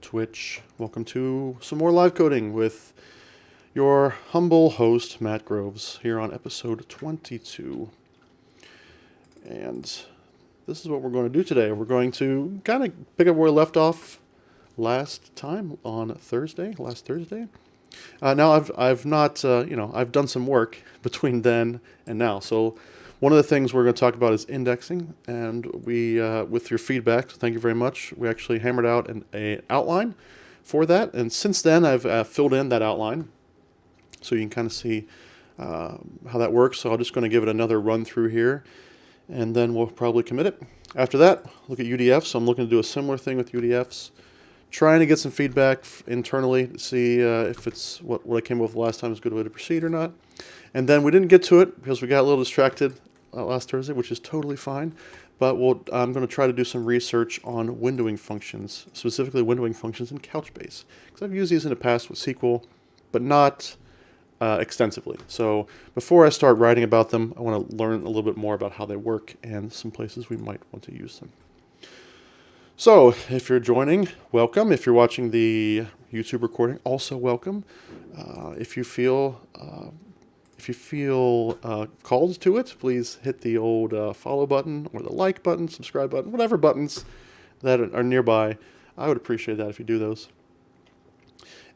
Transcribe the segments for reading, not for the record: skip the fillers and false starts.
Twitch. Welcome to some more live coding with your humble host, Matt Groves, here on episode 22. And this is what we're going to do today. We're going to kind of pick up where we left off last time on last Thursday. Now I've not, I've done some work between then and now. So one of the things we're going to talk about is indexing, and we, with your feedback, so thank you very much, we actually hammered out an outline for that, and since then I've filled in that outline, so you can kind of see how that works. So I'm just going to give it another run through here, and then we'll probably commit it. After that, look at UDFs, so I'm looking to do a similar thing with UDFs, trying to get some feedback internally to see if it's what I came up with last time is a good way to proceed or not. And then we didn't get to it because we got a little distracted last Thursday, which is totally fine. But I'm going to try to do some research on windowing functions, specifically windowing functions in Couchbase. Because I've used these in the past with SQL, but not extensively. So before I start writing about them, I want to learn a little bit more about how they work and some places we might want to use them. So if you're joining, welcome. If you're watching the YouTube recording, also welcome. If you feel called to it, please hit the old follow button or the like button, subscribe button, whatever buttons that are nearby. I would appreciate that if you do those.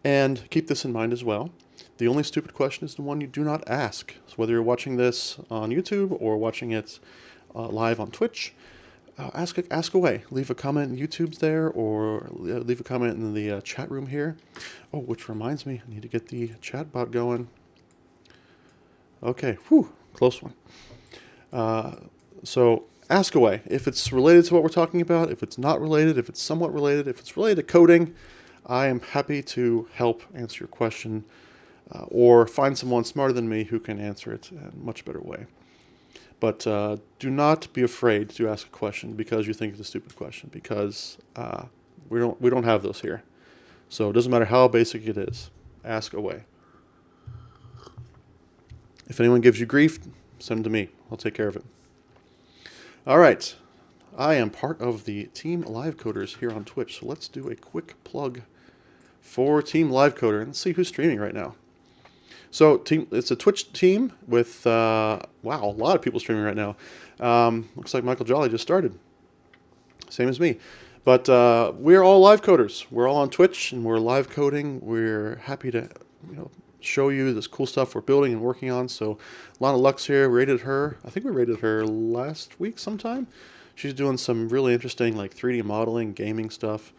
And keep this in mind as well. The only stupid question is the one you do not ask. So whether you're watching this on YouTube or watching it live on Twitch, ask away. Leave a comment in YouTube's there, or leave a comment in the chat room here. Oh, which reminds me, I need to get the chat bot going. Okay, close one. So ask away. If it's related to what we're talking about, if it's not related, if it's somewhat related, if it's related to coding, I am happy to help answer your question or find someone smarter than me who can answer it in a much better way. But do not be afraid to ask a question because you think it's a stupid question, because we don't have those here. So it doesn't matter how basic it is. Ask away. If anyone gives you grief, send them to me. I'll take care of it. All right. I am part of the Team Live Coders here on Twitch, so let's do a quick plug for Team Live Coder and see who's streaming right now. So it's a Twitch team with, wow, a lot of people streaming right now. Looks like Michael Jolly just started. Same as me. But we're all live coders. We're all on Twitch, and we're live coding. We're happy to show you this cool stuff we're building and working on. So Lana Lux here, rated her. I think we rated her last week sometime. She's doing some really interesting like 3D modeling, gaming stuff.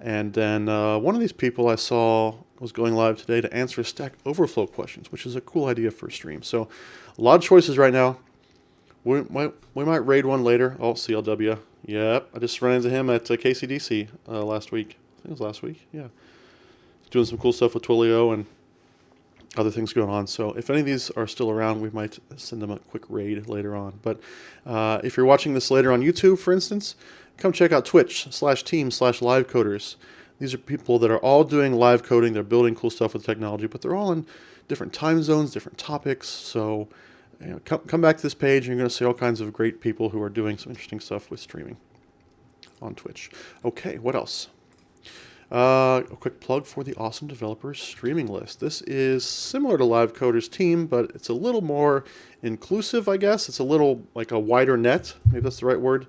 And then one of these people I saw was going live today to answer Stack Overflow questions, which is a cool idea for a stream. So a lot of choices right now. We might raid one later. Oh, CLW. Yep, I just ran into him at KCDC last week. I think it was last week, yeah. Doing some cool stuff with Twilio and other things going on. So if any of these are still around, we might send them a quick raid later on. But if you're watching this later on YouTube, for instance, come check out Twitch/team/livecoders. These are people that are all doing live coding. They're building cool stuff with technology, but they're all in different time zones, different topics. So come back to this page, and you're going to see all kinds of great people who are doing some interesting stuff with streaming on Twitch. Okay, what else? A quick plug for the Awesome Developers streaming list. This is similar to Live Coders Team, but it's a little more inclusive, I guess. It's a little like a wider net. Maybe that's the right word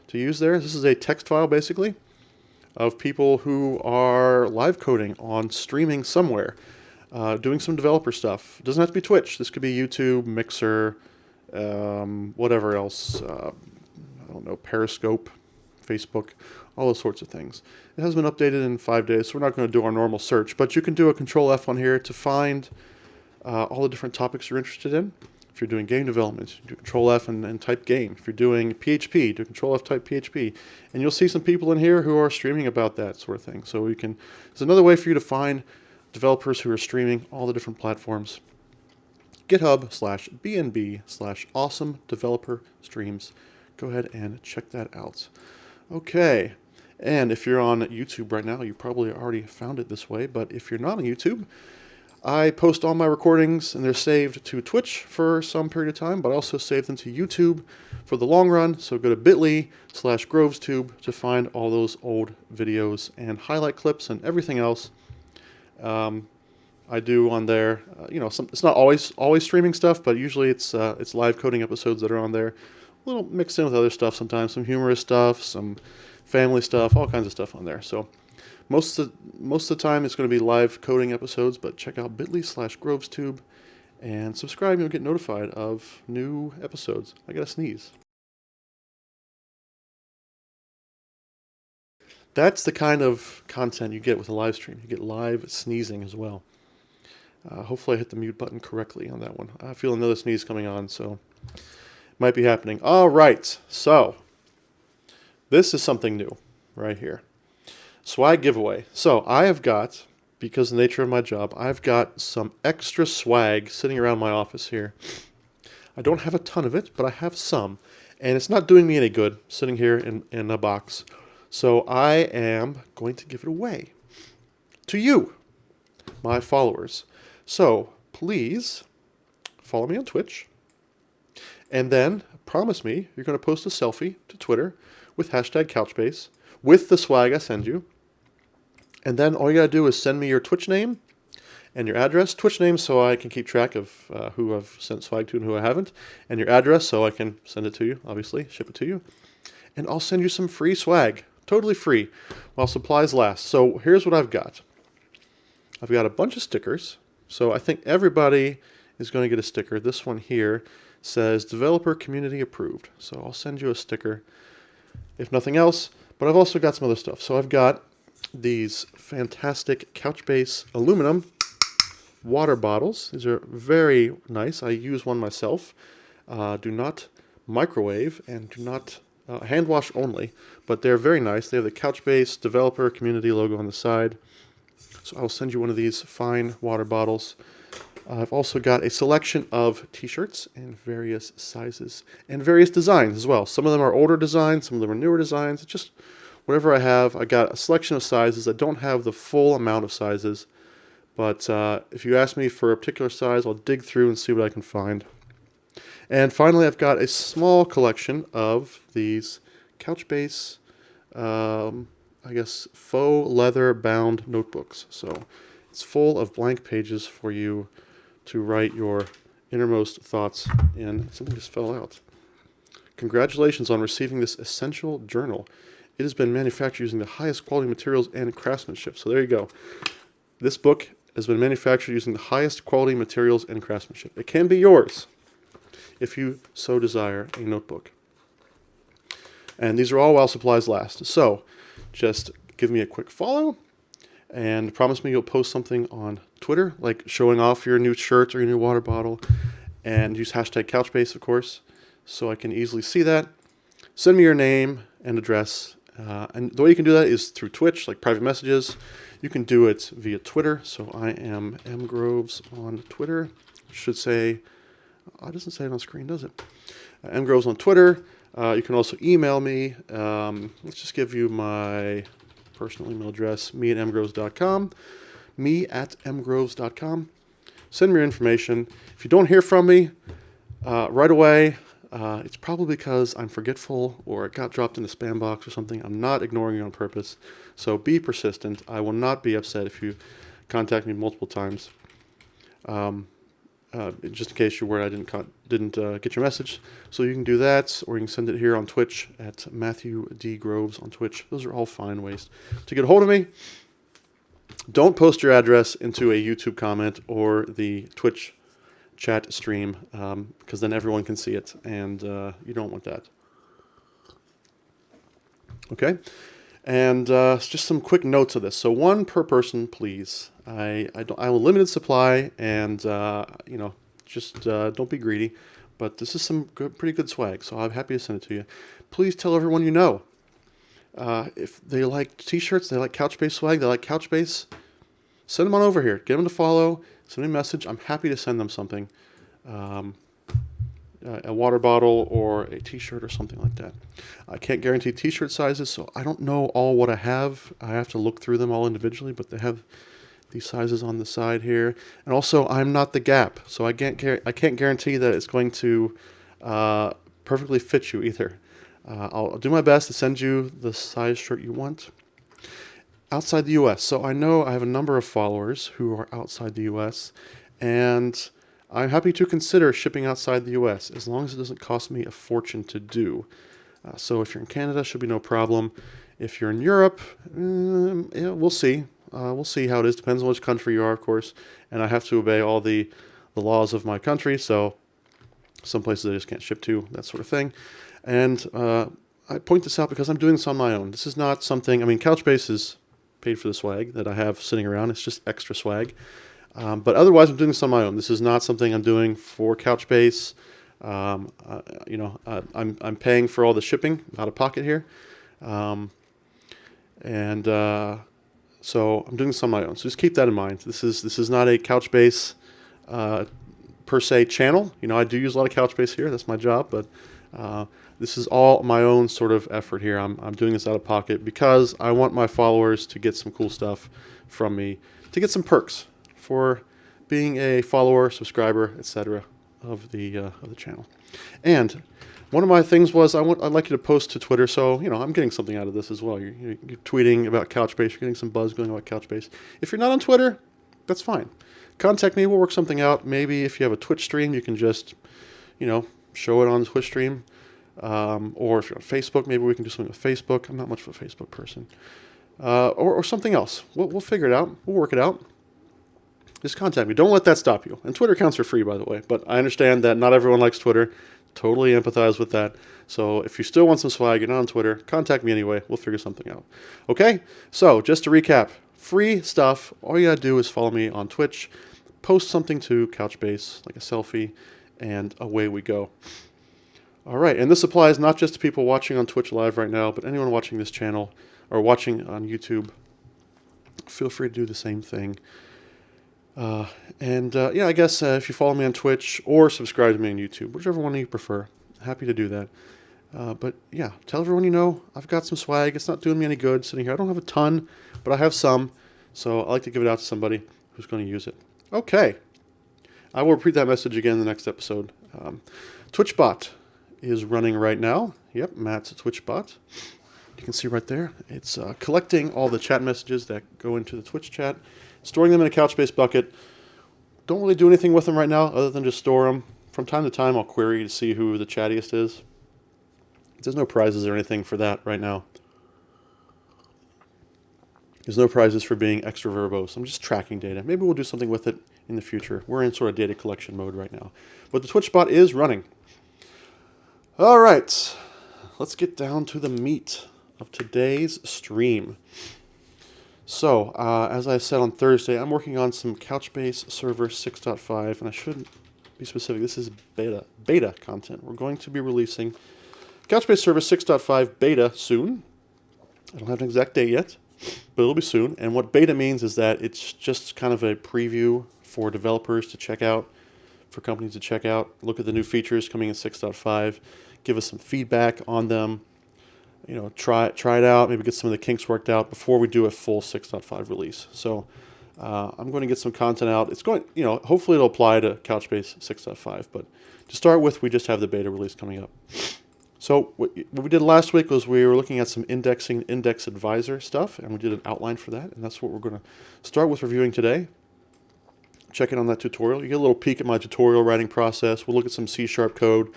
to use there. This is a text file, basically, of people who are live coding on streaming somewhere, doing some developer stuff. It doesn't have to be Twitch. This could be YouTube, Mixer, whatever else. I don't know, Periscope, Facebook, all those sorts of things. It has been updated in 5 days, so we're not going to do our normal search, but you can do a Control F on here to find all the different topics you're interested in. If you're doing game development, do Control F and type game. If you're doing PHP, do Control F, type PHP. And you'll see some people in here who are streaming about that sort of thing. So it's another way for you to find developers who are streaming all the different platforms. GitHub/BNB/awesome developer streams. Go ahead and check that out. Okay. And if you're on YouTube right now, you probably already found it this way. But if you're not on YouTube, I post all my recordings, and they're saved to Twitch for some period of time, but I also save them to YouTube for the long run. So go to bit.ly/GrovesTube to find all those old videos and highlight clips and everything else I do on there. It's not always streaming stuff, but usually it's live coding episodes that are on there. A little mixed in with other stuff sometimes, some humorous stuff, some family stuff, all kinds of stuff on there. So most of the time it's going to be live coding episodes, but check out bit.ly/GrovesTube and subscribe. You'll get notified of new episodes. I gotta sneeze. That's the kind of content you get with a live stream. You get live sneezing as well. Hopefully I hit the mute button correctly on that one. I feel another sneeze coming on, so it might be happening. All right, so this is something new right here. Swag giveaway. So I have got, because of the nature of my job, I've got some extra swag sitting around my office here. I don't have a ton of it, but I have some. And it's not doing me any good sitting here in a box. So I am going to give it away to you, my followers. So please follow me on Twitch. And then promise me you're going to post a selfie to Twitter with #Couchbase with the swag I send you. And then all you got to do is send me your Twitch name and your address. Twitch name so I can keep track of who I've sent swag to and who I haven't. And your address so I can send it to you, obviously, ship it to you. And I'll send you some free swag, totally free, while supplies last. So here's what I've got. I've got a bunch of stickers. So I think everybody is going to get a sticker. This one here says Developer Community Approved. So I'll send you a sticker, if nothing else. But I've also got some other stuff. So I've got these fantastic Couchbase aluminum water bottles. These are very nice. I use one myself. Do not microwave and do not hand wash only, but they're very nice. They have the Couchbase Developer Community logo on the side. So I'll send you one of these fine water bottles. I've also got a selection of t-shirts in various sizes and various designs as well. Some of them are older designs, some of them are newer designs. It's just whatever I have. I got a selection of sizes. I don't have the full amount of sizes, but if you ask me for a particular size, I'll dig through and see what I can find. And finally, I've got a small collection of these Couchbase, I guess, faux leather bound notebooks. So it's full of blank pages for you to write your innermost thoughts in. Something just fell out. Congratulations on receiving this essential journal. It has been manufactured using the highest quality materials and craftsmanship. So there you go. This book has been manufactured using the highest quality materials and craftsmanship. It can be yours if you so desire a notebook. And these are all while supplies last. So just give me a quick follow and promise me you'll post something on Twitter, like showing off your new shirt or your new water bottle, and use #Couchbase, of course, so I can easily see that. Send me your name and address. And the way you can do that is through Twitch, like private messages. You can do it via Twitter. So I am mgroves on Twitter. It should say, it doesn't say it on screen, does it? mgroves on Twitter. You can also email me. Let's just give you my personal email address, me@mgroves.com. me@mgroves.com. Send me your information. If you don't hear from me right away, it's probably because I'm forgetful or it got dropped in the spam box or something. I'm not ignoring you on purpose. So be persistent. I will not be upset if you contact me multiple times. Just in case you're worried I didn't get your message. So you can do that, or you can send it here on Twitch at Matthew D. Groves on Twitch. Those are all fine ways to get a hold of me. Don't post your address into a YouTube comment or the Twitch chat stream, because then everyone can see it, and you don't want that. Okay? And just some quick notes of this. So one per person, please. I have a limited supply, and just don't be greedy. But this is some pretty good swag, so I'm happy to send it to you. Please tell everyone you know. If they like t-shirts, they like Couchbase swag, they like Couchbase, send them on over here. Get them to follow. Send me a message. I'm happy to send them something. A water bottle or a t-shirt or something like that. I can't guarantee t-shirt sizes, so I don't know all what I have. I have to look through them all individually, but they have these sizes on the side here. And also, I'm not the Gap, so I can't guarantee that it's going to perfectly fit you either. I'll do my best to send you the size shirt you want. Outside the U.S. So I know I have a number of followers who are outside the U.S. and I'm happy to consider shipping outside the U.S. as long as it doesn't cost me a fortune to do. So if you're in Canada, should be no problem. If you're in Europe, yeah, we'll see. We'll see how it is. Depends on which country you are, of course. And I have to obey all the laws of my country. So some places I just can't ship to, that sort of thing. And I point this out because I'm doing this on my own. This is not something, I mean, Couchbase is paid for the swag that I have sitting around. It's just extra swag. But otherwise, I'm doing this on my own. This is not something I'm doing for Couchbase. I'm paying for all the shipping out of pocket here. So I'm doing this on my own. So just keep that in mind. This is not a Couchbase per se channel. I do use a lot of Couchbase here. That's my job, but this is all my own sort of effort here. I'm doing this out of pocket because I want my followers to get some cool stuff from me, to get some perks for being a follower, subscriber, etc. of the channel. And one of my things was I'd like you to post to Twitter, so I'm getting something out of this as well. You're tweeting about Couchbase, you're getting some buzz going about Couchbase. If you're not on Twitter, that's fine. Contact me, we'll work something out. Maybe if you have a Twitch stream, you can just show it on the Twitch stream. Or if you're on Facebook, maybe we can do something with Facebook. I'm not much of a Facebook person. Or something else. We'll figure it out. We'll work it out. Just contact me. Don't let that stop you. And Twitter accounts are free, by the way. But I understand that not everyone likes Twitter. Totally empathize with that. So if you still want some swag, you're not on Twitter, contact me anyway. We'll figure something out. Okay? So just to recap, free stuff. All you got to do is follow me on Twitch, post something to Couchbase, like a selfie, and away we go. All right, and this applies not just to people watching on Twitch Live right now, but anyone watching this channel or watching on YouTube. Feel free to do the same thing. I guess if you follow me on Twitch or subscribe to me on YouTube, whichever one you prefer, happy to do that. But yeah, tell everyone you know I've got some swag. It's not doing me any good sitting here. I don't have a ton, but I have some, so I like to give it out to somebody who's going to use it. Okay, I will repeat that message again in the next episode. TwitchBot is running right now. Yep, Matt's TwitchBot. You can see right there. It's collecting all the chat messages that go into the Twitch chat, storing them in a Couchbase bucket. Don't really do anything with them right now other than just store them. From time to time, I'll query to see who the chattiest is. There's no prizes or anything for that right now. There's no prizes for being extra verbose. I'm just tracking data. Maybe we'll do something with it in the future. We're in sort of data collection mode right now. But the TwitchBot is running. All right, let's get down to the meat of today's stream. So, as I said on Thursday, I'm working on some Couchbase Server 6.5, and I should be specific. This is beta content. We're going to be releasing Couchbase Server 6.5 beta soon. I don't have an exact date yet, but it'll be soon. And what beta means is that it's just kind of a preview for developers to check out, for companies to check out, look at the new features coming in 6.5, give us some feedback on them, try it out, maybe get some of the kinks worked out before we do a full 6.5 release. So I'm going to get some content out. It's going, hopefully it'll apply to Couchbase 6.5, but to start with, we just have the beta release coming up. So what we did last week was we were looking at some indexing, index advisor stuff, and we did an outline for that, and that's what we're going to start with reviewing today. Check in on that tutorial. You get a little peek at my tutorial writing process. We'll look at some C# code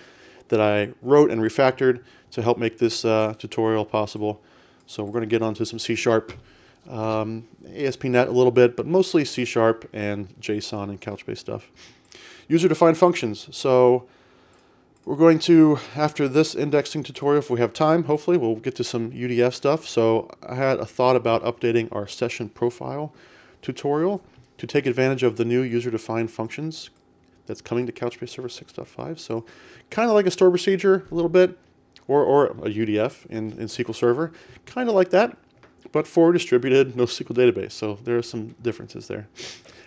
that I wrote and refactored to help make this tutorial possible. So we're going to get onto some C#, ASP.NET a little bit, but mostly C# and JSON and Couchbase stuff. User-defined functions. So we're going to, after this indexing tutorial, if we have time, hopefully, we'll get to some UDF stuff. So I had a thought about updating our session profile tutorial to take advantage of the new user-defined functions that's coming to Couchbase Server 6.5. So kind of like a store procedure a little bit, or a UDF in SQL Server, kind of like that, but for distributed NoSQL database. So there are some differences there.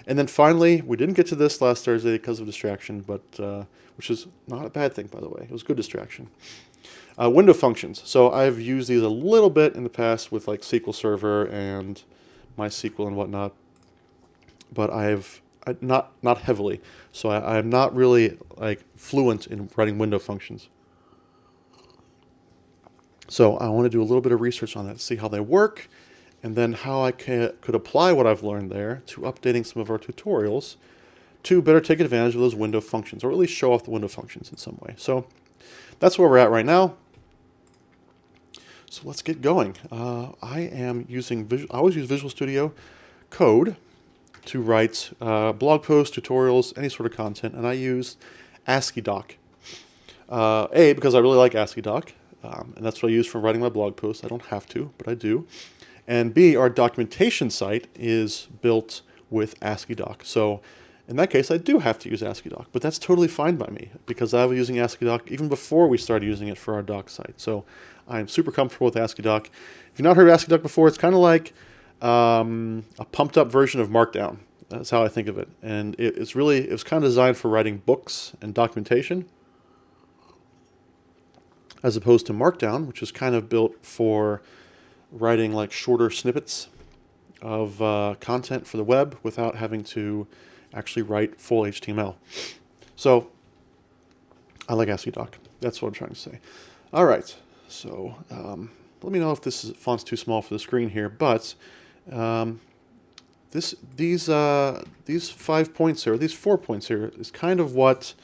And then finally, we didn't get to this last Thursday because of distraction, but which is not a bad thing, by the way. It was good distraction. Window functions. So I've used these a little bit in the past with like SQL Server and MySQL and whatnot. but not heavily. So I'm not really like fluent in writing window functions. So I want to do a little bit of research on that, see how they work, and then how I could apply what I've learned there to updating some of our tutorials to better take advantage of those window functions, or at least show off the window functions in some way. So that's where we're at right now. So let's get going. I am using I always use Visual Studio Code to write blog posts, tutorials, any sort of content, and I use AsciiDoc. A, because I really like AsciiDoc, and that's what I use for writing my blog posts. I don't have to, but I do. And B, our documentation site is built with AsciiDoc. So in that case, I do have to use AsciiDoc, but that's totally fine by me because I was using AsciiDoc even before we started using it for our doc site. So I'm super comfortable with AsciiDoc. If you've not heard of AsciiDoc before, it's kind of like a pumped up version of Markdown. That's how I think of it. And it was kind of designed for writing books and documentation, as opposed to Markdown, which is kind of built for writing like shorter snippets of content for the web without having to actually write full HTML. So I like AsciiDoc. That's what I'm trying to say. All right. So let me know if this font's too small for the screen here, but these 5 points here, these 4 points here, is kind of what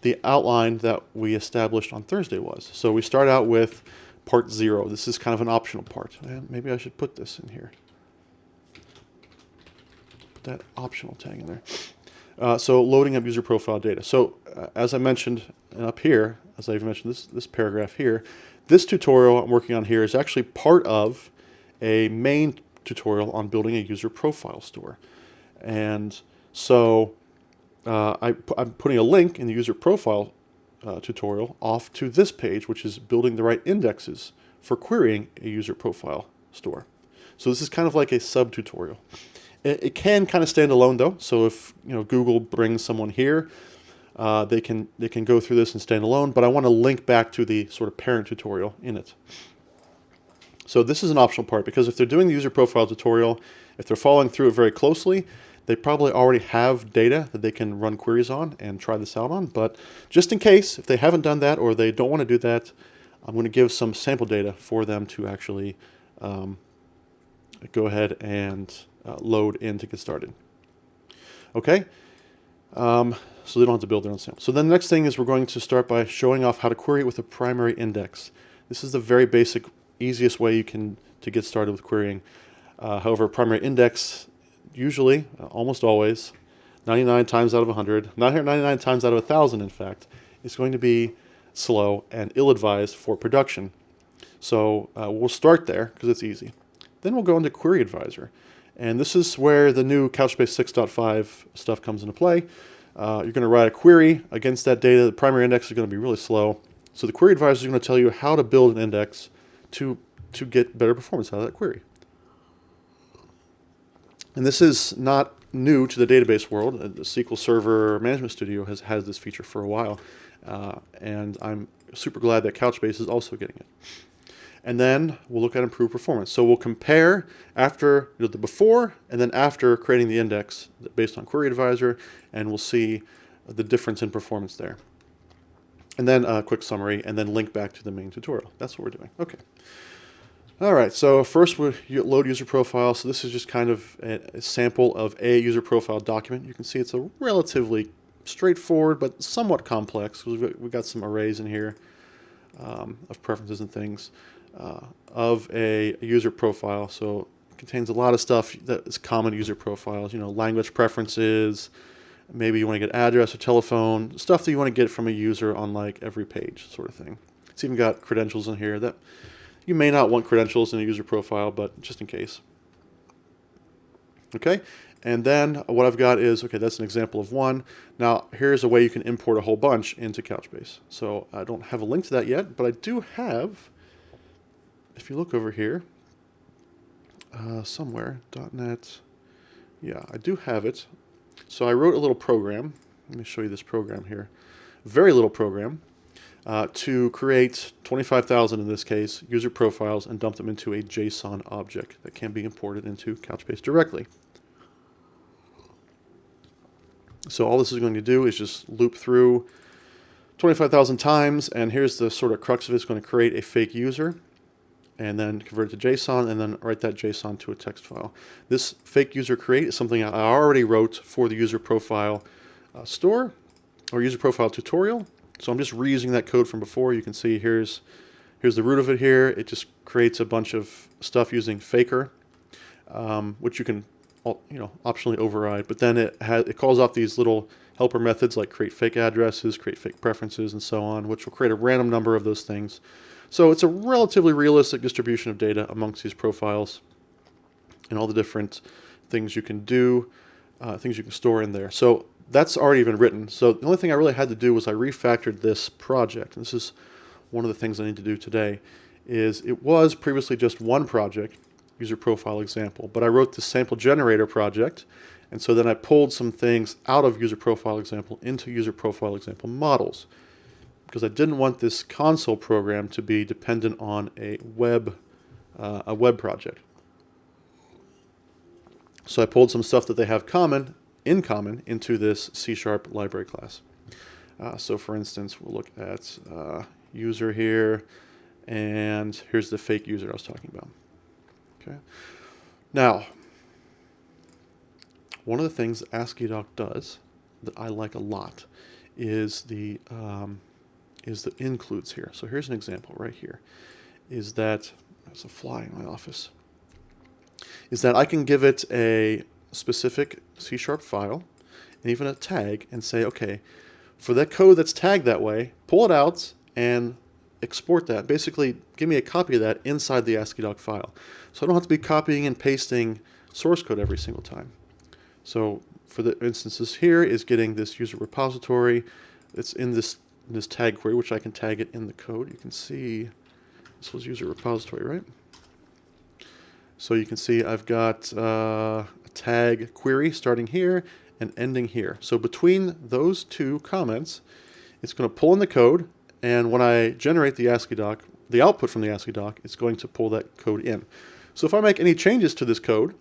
the outline that we established on Thursday was. So we start out with part 0. This is kind of an optional part. And maybe I should put this in here. Put that optional tag in there. So loading up user profile data. So as I mentioned up here, as I even mentioned this paragraph here, this tutorial I'm working on here is actually part of a main tutorial on building a user profile store. And so I'm putting a link in the user profile tutorial off to this page, which is building the right indexes for querying a user profile store. So this is kind of like a sub-tutorial. It can kind of stand alone though. So if Google brings someone here, they can go through this and stand alone. But I want to link back to the sort of parent tutorial in it. So this is an optional part because if they're doing the user profile tutorial, if they're following through it very closely, they probably already have data that they can run queries on and try this out on. But just in case, if they haven't done that or they don't want to do that, I'm going to give some sample data for them to actually go ahead and load in to get started. Okay, so they don't have to build their own sample. So then the next thing is we're going to start by showing off how to query it with a primary index. This is the very basic, easiest way you can to get started with querying. However, primary index usually, almost always, 99 times out of 100, not here 99 times out of 1,000 in fact, is going to be slow and ill-advised for production. So we'll start there because it's easy. Then we'll go into Query Advisor. And this is where the new Couchbase 6.5 stuff comes into play. You're going to write a query against that data. The primary index is going to be really slow. So the Query Advisor is going to tell you how to build an index to get better performance out of that query. And this is not new to the database world. The SQL Server Management Studio has this feature for a while. And I'm super glad that Couchbase is also getting it. And then we'll look at improved performance. So we'll compare after the before and then after creating the index based on Query Advisor, and we'll see the difference in performance there. And then a quick summary, and then link back to the main tutorial. That's what we're doing. Okay. All right, so first we load user profile. So this is just kind of a sample of a user profile document. You can see it's a relatively straightforward but somewhat complex because we've got some arrays in here of preferences and things of a user profile. So it contains a lot of stuff that is common to user profiles, language preferences, maybe you want to get address or telephone, stuff that you want to get from a user on like every page sort of thing. It's even got credentials in here that you may not want credentials in a user profile, but just in case. Okay, and then what I've got is, okay, that's an example of one. Now, here's a way you can import a whole bunch into Couchbase. So I don't have a link to that yet, but I do have, if you look over here, somewhere, .NET, yeah, I do have it. So I wrote a little program. Let me show you this program here. Very little program. To create 25,000 in this case user profiles and dump them into a JSON object that can be imported into Couchbase directly. So all this is going to do is just loop through 25,000 times, and here's the sort of crux of it. It's going to create a fake user and then convert it to JSON and then write that JSON to a text file. This fake user create is something I already wrote for the user profile store or user profile tutorial. So I'm just reusing that code from before. You can see here's the root of it here. It just creates a bunch of stuff using faker, which you can optionally override. But then it calls off these little helper methods like create fake addresses, create fake preferences, and so on, which will create a random number of those things. So it's a relatively realistic distribution of data amongst these profiles and all the different things you can do, things you can store in there. So that's already been written. So the only thing I really had to do was I refactored this project. And this is one of the things I need to do today. Is it was previously just one project, user profile example, but I wrote the sample generator project, and so then I pulled some things out of user profile example into user profile example models, because I didn't want this console program to be dependent on a web project. So I pulled some stuff that they have in common into this C# library class. So for instance, we'll look at user here, and here's the fake user I was talking about. Okay. Now, one of the things AsciiDoc does that I like a lot is the includes here. So here's an example right here. Is that there's a fly in my office? Is that I can give it a specific C# file and even a tag and say, okay, for that code that's tagged that way, pull it out and export that. Basically, give me a copy of that inside the AsciiDoc file. So I don't have to be copying and pasting source code every single time. So for the instances here is getting this user repository. It's in this tag query, which I can tag it in the code. You can see this was user repository, right? So you can see I've got a tag query starting here and ending here. So between those two comments, it's going to pull in the code, and when I generate the AsciiDoc, the output from the AsciiDoc, it's going to pull that code in. So if I make any changes to this code,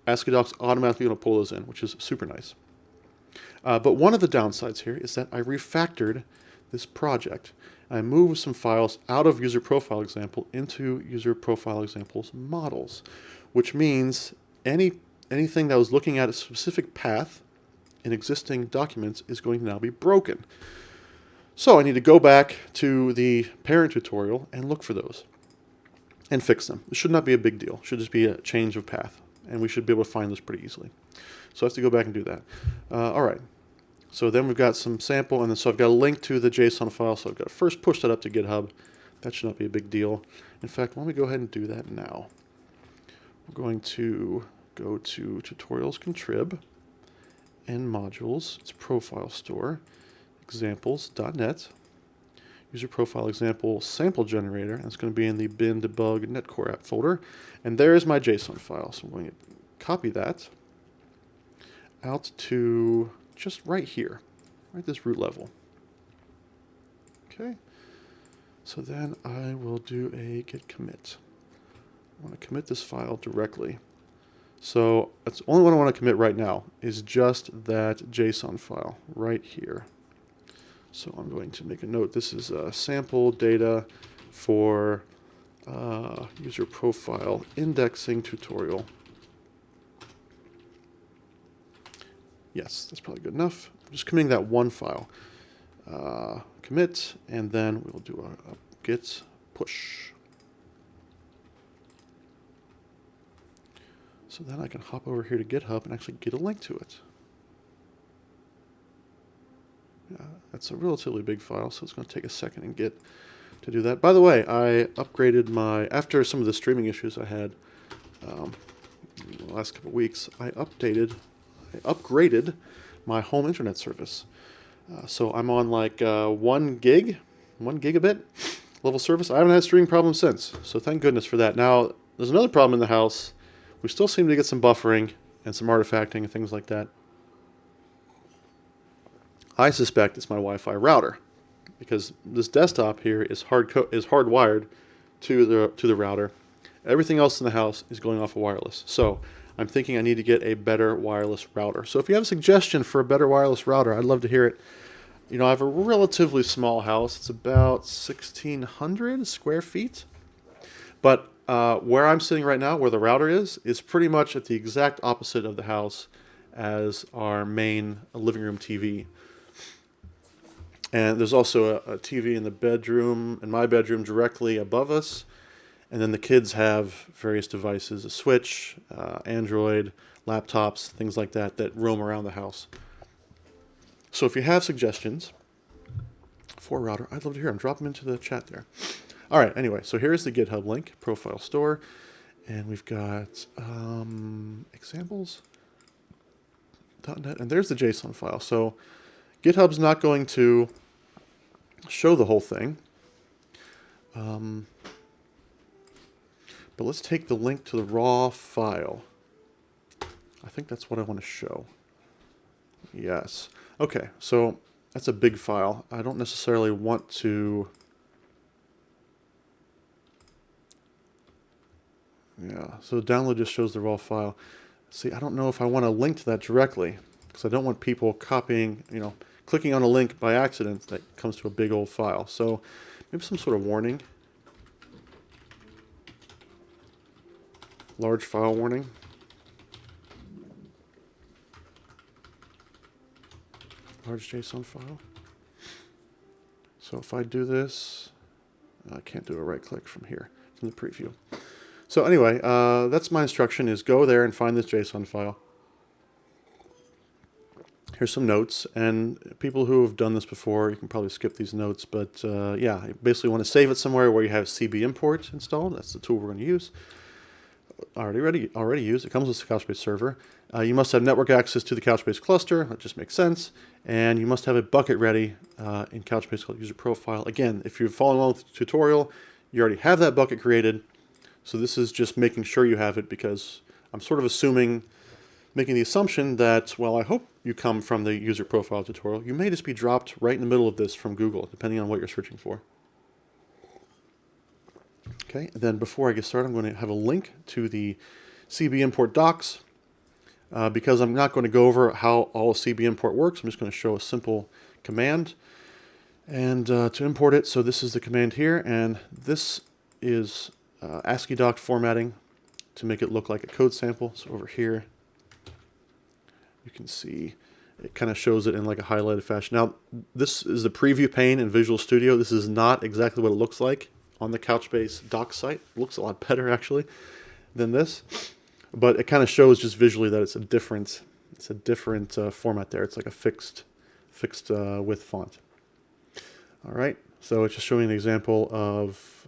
AsciiDoc's automatically going to pull those in, which is super nice. But one of the downsides here is that I refactored this project. I moved some files out of user profile example into user profile examples models, which means anything that was looking at a specific path in existing documents is going to now be broken. So I need to go back to the parent tutorial and look for those and fix them. It should not be a big deal. It should just be a change of path, and we should be able to find those pretty easily. So I have to go back and do that. All right. So then we've got some sample, and then so I've got a link to the JSON file. So I've got to first push that up to GitHub. That should not be a big deal. In fact, why don't we go ahead and do that now? We're going to go to tutorials contrib and modules. It's profile store, examples.net, user profile example sample generator, and it's going to be in the bin debug netcore app folder. And there's my JSON file. So I'm going to copy that out to just right here, right this root level. Okay. So then I will do a git commit. I want to commit this file directly. So that's the only one I want to commit right now is just that JSON file right here. So I'm going to make a note. This is sample data for user profile indexing tutorial. Yes, that's probably good enough. I'm just committing that one file. Commit, and then we'll do a git push. So then I can hop over here to GitHub and actually get a link to it. Yeah, that's a relatively big file, so it's going to take a second in Git to do that. By the way, I upgraded after some of the streaming issues I had in the last couple of weeks, I upgraded my home internet service. So I'm on like 1 gigabit level service. I haven't had a streaming problem since, so thank goodness for that. Now, there's another problem in the house. We still seem to get some buffering and some artifacting and things like that. I suspect it's my Wi-Fi router, because this desktop here is hardwired to the router. Everything else in the house is going off of wireless. So I'm thinking I need to get a better wireless router. So if you have a suggestion for a better wireless router, I'd love to hear it. You know, I have a relatively small house. It's about 1,600 square feet. But where I'm sitting right now, where the router is pretty much at the exact opposite of the house as our main living room TV. And there's also a TV in the bedroom, in my bedroom, directly above us. And then the kids have various devices, a Switch, Android, laptops, things like that, that roam around the house. So if you have suggestions for a router, I'd love to hear them. Drop them into the chat there. All right, anyway, so here's the GitHub link, profile store. And we've got examples.net, and there's the JSON file. So GitHub's not going to show the whole thing. But let's take the link to the raw file. I think that's what I want to show. Yes. Okay, so that's a big file. I don't necessarily want to... Yeah, so download just shows the raw file. See, I don't know if I want to link to that directly, because I don't want people copying, you know, clicking on a link by accident that comes to a big old file. So maybe some sort of warning. Large file warning. Large JSON file. So if I do this, I can't do a right click from here, from the preview. So anyway, that's my instruction, is go there and find this JSON file. Here's some notes, and people who have done this before, you can probably skip these notes, but yeah, you basically want to save it somewhere where you have CB import installed. That's the tool we're going to use. Already used. It comes with the Couchbase server. You must have network access to the Couchbase cluster. That just makes sense. And you must have a bucket ready in Couchbase called user profile. Again, if you're following along with the tutorial, you already have that bucket created. So this is just making sure you have it, because I'm sort of making the assumption that, well, I hope you come from the user profile tutorial. You may just be dropped right in the middle of this from Google, depending on what you're searching for. Okay, and then before I get started, I'm going to have a link to the CB import docs. Because I'm not going to go over how all CB import works, I'm just going to show a simple command and to import it. So this is the command here, and this is ASCII doc formatting to make it look like a code sample. So over here, you can see it kind of shows it in like a highlighted fashion. Now, this is the preview pane in Visual Studio. This is not exactly what it looks like on the Couchbase doc site. It looks a lot better, actually, than this. But it kind of shows just visually that it's a different format there. It's like a fixed width font. All right, so it's just showing an example of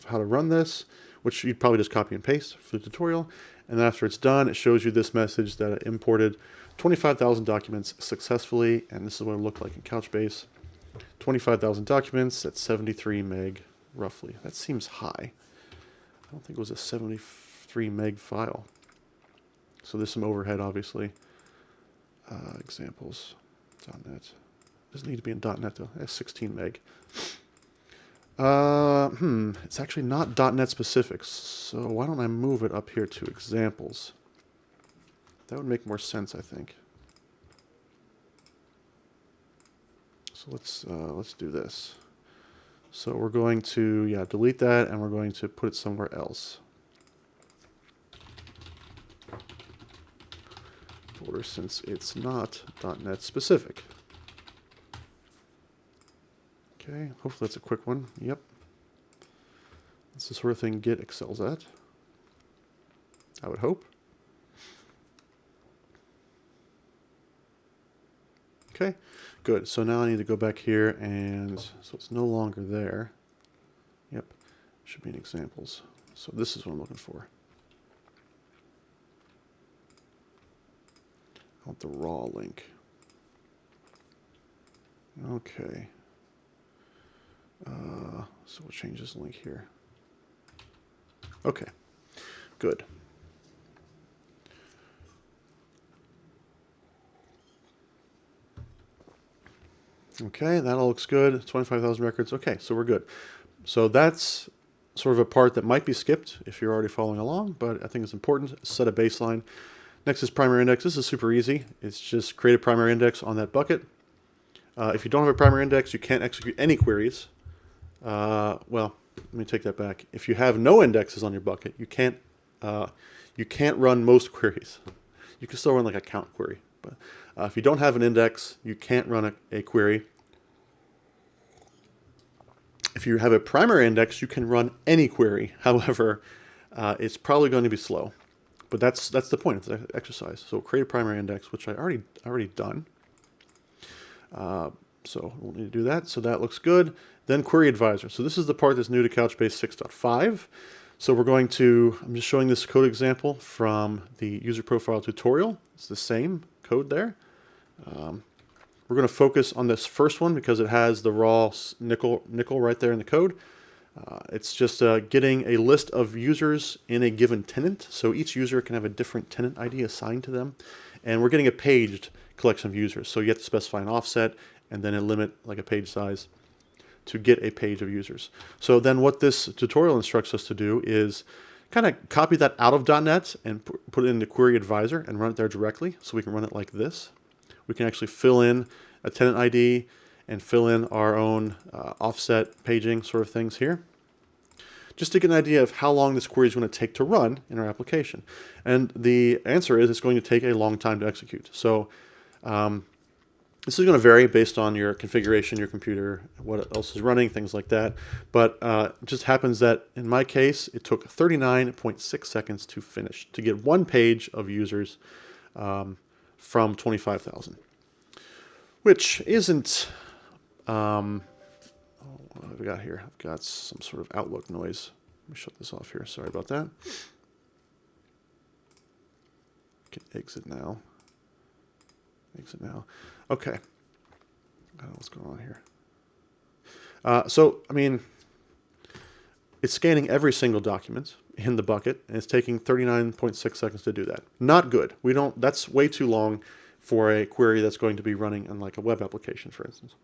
how to run this, which you'd probably just copy and paste for the tutorial. And then after it's done, it shows you this message that it imported 25,000 documents successfully, and this is what it looked like in Couchbase. 25,000 documents, that's 73 meg, roughly. That seems high. I don't think it was a 73 meg file. So there's some overhead, obviously. Examples.net. Doesn't need to be in .NET, though. That's 16 meg. It's actually not .NET specific, so why don't I move it up here to examples? That would make more sense, I think. So let's do this. So we're going to delete that, and we're going to put it somewhere else. Folder, since it's not .NET specific. Okay, hopefully that's a quick one. Yep. That's the sort of thing Git excels at, I would hope. Okay, good. So now I need to go back here, and so it's no longer there. Yep, should be in examples. So this is what I'm looking for. I want the raw link. Okay. So we'll change this link here. Okay, good. Okay, that all looks good. 25,000 records. Okay, so we're good. So that's sort of a part that might be skipped if you're already following along, but I think it's important. Set a baseline. Next is primary index. This is super easy. It's just create a primary index on that bucket. If you don't have a primary index, you can't execute any queries. Well, let me take that back. If you have no indexes on your bucket, you can't run most queries. You can still run like a count query, but if you don't have an index, you can't run a query. If you have a primary index, you can run any query. However, it's probably going to be slow. But that's the point of the exercise. So create a primary index, which I already done. So we'll need to do that. So that looks good. Then query advisor. So this is the part that's new to Couchbase 6.5. So we're going to, I'm just showing this code example from the user profile tutorial. It's the same code there. We're going to focus on this first one because it has the raw nickel right there in the code. It's just getting a list of users in a given tenant. So each user can have a different tenant ID assigned to them. And we're getting a paged collection of users. So you have to specify an offset and then a limit, like a page size, to get a page of users. So then what this tutorial instructs us to do is kind of copy that out of .NET and put it into Query Advisor and run it there directly. So we can run it like this. We can actually fill in a tenant ID and fill in our own offset paging sort of things here, just to get an idea of how long this query is going to take to run in our application. And the answer is it's going to take a long time to execute. So this is going to vary based on your configuration, your computer, what else is running, things like that. But it just happens that in my case, it took 39.6 seconds to finish, to get one page of users from 25,000, which isn't, what have I got here? I've got some sort of Outlook noise. Let me shut this off here. Sorry about that. Can exit now. Exit now. Okay. I don't know what's going on here. So, I mean, it's scanning every single document in the bucket, and it's taking 39.6 seconds to do that. Not good. That's way too long for a query that's going to be running on like a web application, for instance.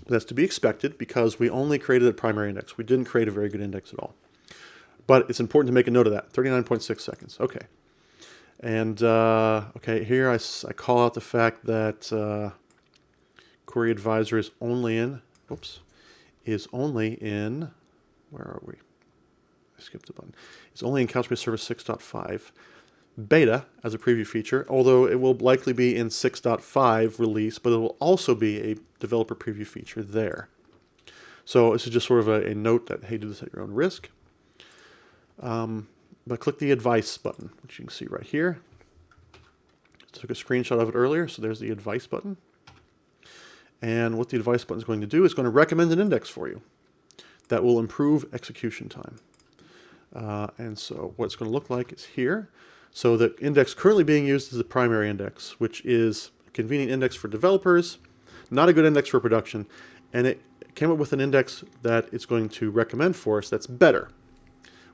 That's to be expected because we only created a primary index. We didn't create a very good index at all. But it's important to make a note of that. 39.6 seconds. Okay. And okay, here I call out the fact that Query Advisor is only in, where are we? I skipped a button. It's only in Couchbase Server 6.5 beta as a preview feature, although it will likely be in 6.5 release, but it will also be a developer preview feature there. So this is just sort of a note that, hey, do this at your own risk. But click the advice button, which you can see right here. I took a screenshot of it earlier, so there's the advice button. And what the advice button is going to do is going to recommend an index for you that will improve execution time. And so what it's going to look like is here. So the index currently being used is the primary index, which is a convenient index for developers, not a good index for production. And it came up with an index that it's going to recommend for us that's better,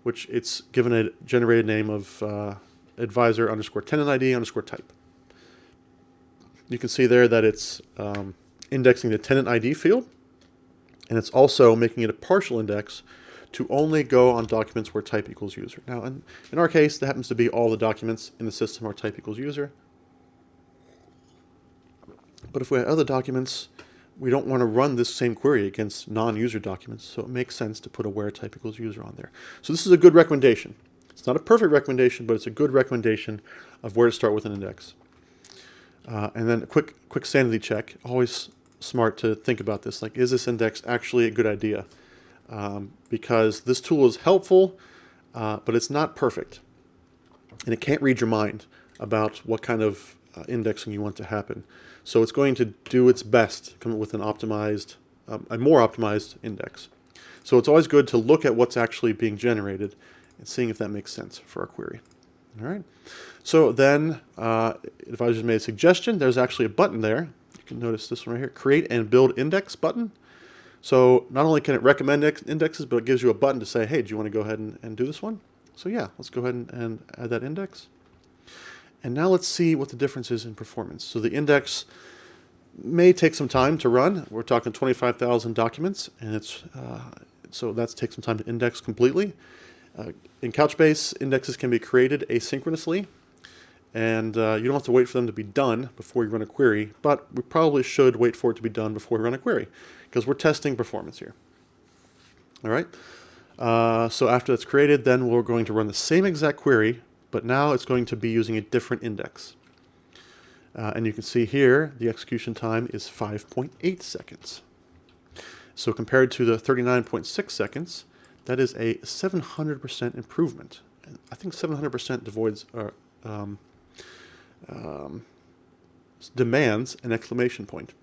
which it's given a generated name of advisor underscore tenant ID underscore type. You can see there that it's indexing the tenant ID field, and it's also making it a partial index to only go on documents where type equals user. Now, in our case, that happens to be all the documents in the system are type equals user. But if we have other documents, we don't want to run this same query against non-user documents, so it makes sense to put a where type equals user on there. So this is a good recommendation. It's not a perfect recommendation, but it's a good recommendation of where to start with an index. And then a quick sanity check. Always smart to think about this. Like, is this index actually a good idea? Because this tool is helpful, but it's not perfect. And it can't read your mind about what kind of indexing you want to happen. So it's going to do its best to come up with an optimized, a more optimized index. So it's always good to look at what's actually being generated and seeing if that makes sense for our query. All right. So then, if I just made a suggestion, there's actually a button there. You can notice this one right here, Create and Build Index button. So not only can it recommend indexes, but it gives you a button to say, hey, do you want to go ahead and do this one? So yeah, let's go ahead and add that index. And now let's see what the difference is in performance. So the index may take some time to run. We're talking 25,000 documents, and it's so that takes some time to index completely. In Couchbase, indexes can be created asynchronously, and you don't have to wait for them to be done before you run a query, but we probably should wait for it to be done before we run a query, because we're testing performance here. All right. So after that's created, then we're going to run the same exact query, but now it's going to be using a different index. And you can see here, the execution time is 5.8 seconds. So compared to the 39.6 seconds, that is a 700% improvement. And I think 700% demands an exclamation point.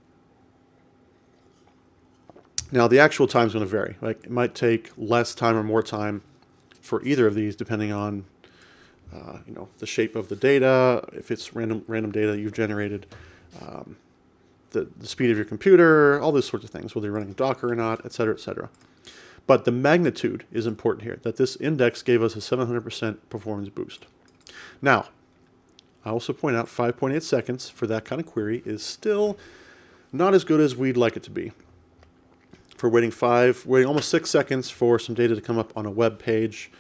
Now, the actual time is going to vary. Like, it might take less time or more time for either of these, depending on the shape of the data, if it's random data you've generated, the speed of your computer, all those sorts of things, whether you're running Docker or not, et cetera, et cetera. But the magnitude is important here, that this index gave us a 700% performance boost. Now, I also point out 5.8 seconds for that kind of query is still not as good as we'd like it to be. For waiting almost 6 seconds for some data to come up on a web page,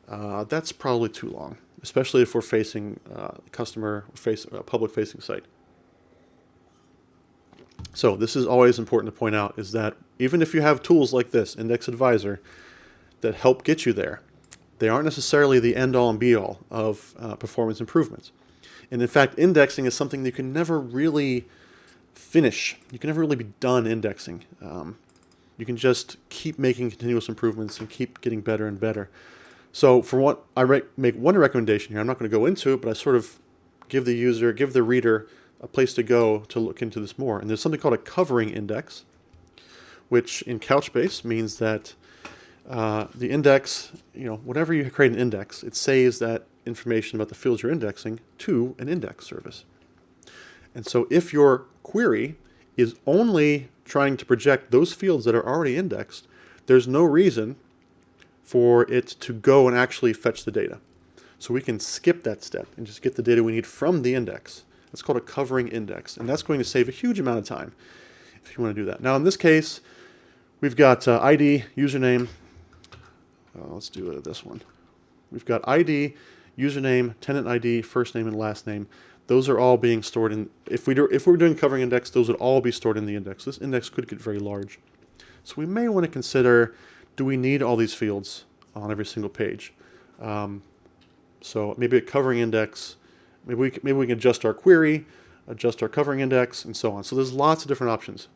that's probably too long, especially if we're facing a public-facing site. So this is always important to point out, is that even if you have tools like this, Index Advisor, that help get you there, they aren't necessarily the end-all and be-all of performance improvements. And in fact, indexing is something that you can never really finish. You can never really be done indexing. You can just keep making continuous improvements and keep getting better and better. So for what I make one recommendation here, I'm not going to go into it, but I sort of give the reader a place to go to look into this more. And there's something called a covering index, which in Couchbase means that the index, whenever you create an index, it saves that information about the fields you're indexing to an index service. And so if your query is only trying to project those fields that are already indexed, there's no reason for it to go and actually fetch the data. So we can skip that step and just get the data we need from the index. That's called a covering index, and that's going to save a huge amount of time if you want to do that. Now in this case, we've got ID, username. Let's do this one. We've got ID, username, tenant ID, first name, and last name. Those are all being stored in, if we're doing covering index, those would all be stored in the index. This index could get very large. So we may want to consider, do we need all these fields on every single page? So maybe a covering index, maybe we can adjust our query, adjust our covering index, and so on. So there's lots of different options.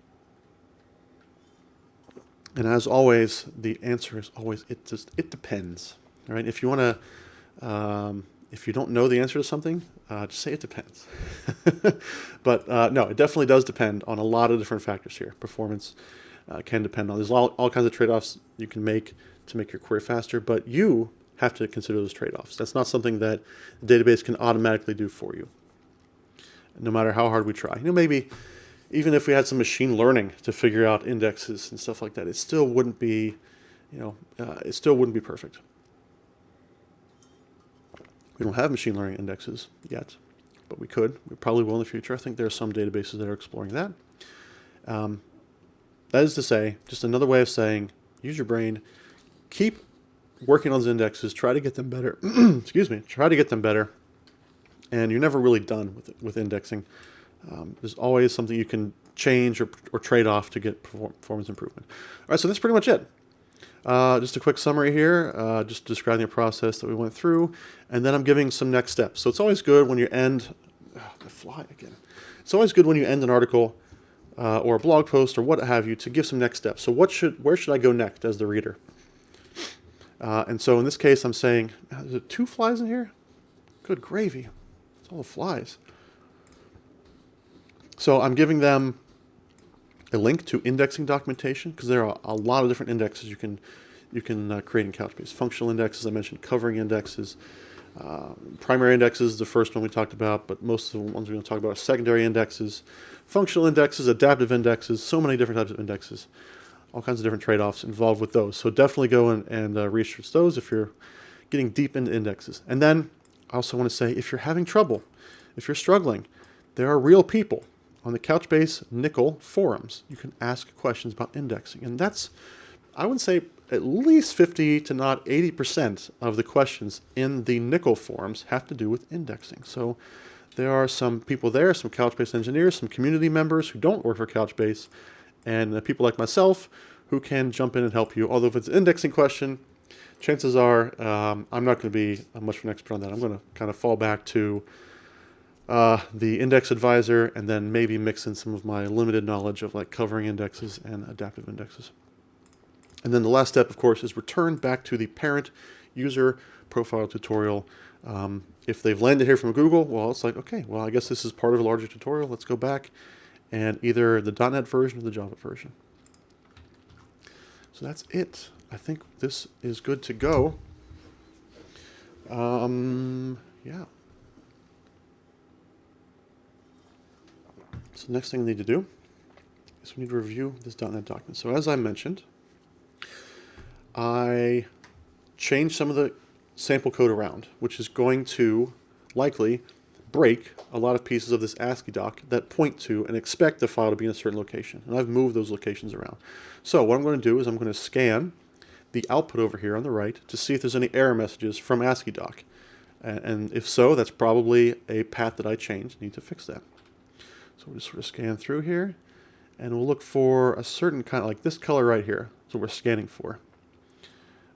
And as always, the answer is always, it depends. All right? If you want to, if you don't know the answer to something, just say it depends. But no, it definitely does depend on a lot of different factors here. Performance can depend on, there's all kinds of trade-offs you can make to make your query faster, but you have to consider those trade-offs. That's not something that the database can automatically do for you, no matter how hard we try. Maybe even if we had some machine learning to figure out indexes and stuff like that, it still wouldn't be, it still wouldn't be perfect. We don't have machine learning indexes yet, but we could. We probably will in the future. I think there are some databases that are exploring that. That is to say, just another way of saying, use your brain, keep working on those indexes, try to get them better. Excuse me, try to get them better. And you're never really done with indexing. There's always something you can change or trade off to get performance improvement. All right, so that's pretty much it. Just a quick summary here, just describing the process that we went through, and then I'm giving some next steps. So it's always good when you end, the fly again. It's always good when you end an article or a blog post or what have you to give some next steps. So where should I go next as the reader? And so in this case, I'm saying, is there 2 flies in here? Good gravy. It's all the flies. So I'm giving them a link to indexing documentation, because there are a lot of different indexes you can create in Couchbase. Functional indexes, I mentioned, covering indexes. Primary indexes is the first one we talked about, but most of the ones we're going to talk about are secondary indexes, functional indexes, adaptive indexes, so many different types of indexes, all kinds of different trade-offs involved with those. So definitely go and research those if you're getting deep into indexes. And then I also want to say, if you're having trouble, if you're struggling, there are real people on the Couchbase Nickel forums. You can ask questions about indexing. And that's, I would say, at least 50 to not 80% of the questions in the nickel forms have to do with indexing. So there are some people there, some Couchbase engineers, some community members who don't work for Couchbase, and people like myself who can jump in and help you. Although if it's an indexing question, chances are I'm not going to be much of an expert on that. I'm going to kind of fall back to the index advisor and then maybe mix in some of my limited knowledge of like covering indexes and adaptive indexes. And then the last step, of course, is return back to the parent user profile tutorial. If they've landed here from Google, well, it's like, okay, well, I guess this is part of a larger tutorial. Let's go back and either the .NET version or the Java version. So that's it. I think this is good to go. Yeah. So the next thing we need to do is we need to review this .NET document. So as I mentioned, I changed some of the sample code around, which is going to likely break a lot of pieces of this ASCII doc that point to and expect the file to be in a certain location. And I've moved those locations around. So what I'm going to do is I'm going to scan the output over here on the right to see if there's any error messages from ASCII doc. And if so, that's probably a path that I changed. I need to fix that. So we'll just sort of scan through here, and we'll look for a certain kind, like this color right here. That's what we're scanning for.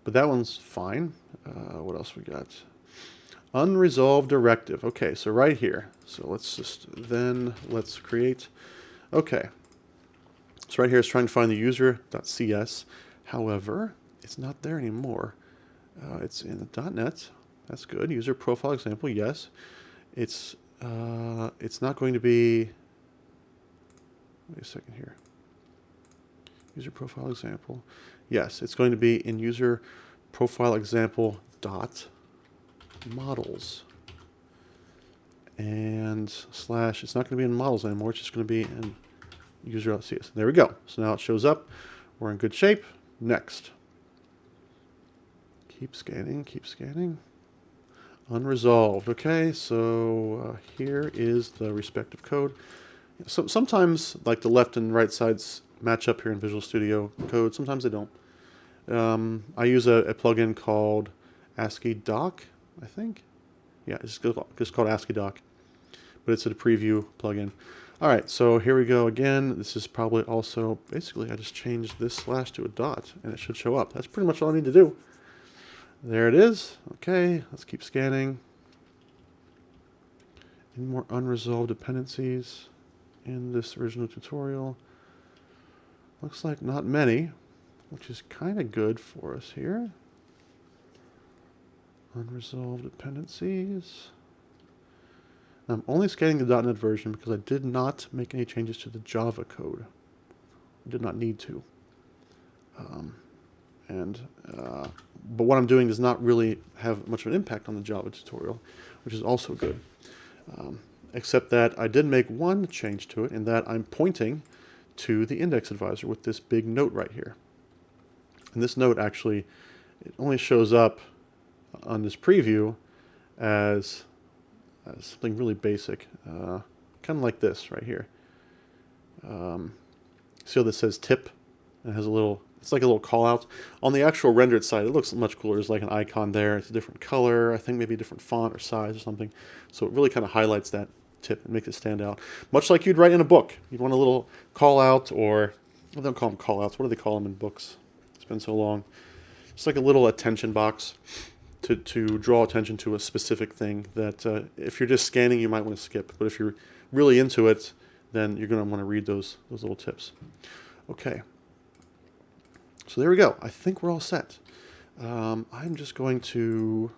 But that one's fine. What else we got? Unresolved directive. Okay, so right here. So let's create. Okay. So right here it's trying to find the user.cs. However, it's not there anymore. It's in the .NET. That's good. User profile example. Yes. It's not going to be. Wait a second here. User profile example. Yes, it's going to be in user profile example dot models. And slash, it's not going to be in models anymore. It's just going to be in user.cs. There we go. So now it shows up. We're in good shape. Next. Keep scanning, keep scanning. Unresolved. Okay, so here is the respective code. So sometimes, like the left and right sides match up here in Visual Studio Code. Sometimes they don't. I use a plugin called ASCII Doc, I think. Yeah, it's just called ASCII Doc, but it's a preview plugin. All right, so here we go again. This is probably also, basically, I just changed this slash to a dot, and it should show up. That's pretty much all I need to do. There it is. Okay, let's keep scanning. Any more unresolved dependencies in this original tutorial? Looks like not many, which is kind of good for us here. Unresolved dependencies. I'm only scanning the .NET version because I did not make any changes to the Java code. I did not need to. But what I'm doing does not really have much of an impact on the Java tutorial, which is also good. Except that I did make one change to it in that I'm pointing to the index advisor with this big note right here. And this note actually, it only shows up on this preview as something really basic, kind of like this right here. See how this says tip? It has a little, it's like a little call out. On the actual rendered side, it looks much cooler. There's like an icon there. It's a different color. I think maybe a different font or size or something. So it really kind of highlights that tip and makes it stand out. Much like you'd write in a book. You'd want a little call out, or, well, they don't call them call outs. What do they call them in books? It's been so long. It's like a little attention box to draw attention to a specific thing that if you're just scanning, you might want to skip. But if you're really into it, then you're going to want to read those little tips. Okay. So there we go. I think we're all set. I'm just going to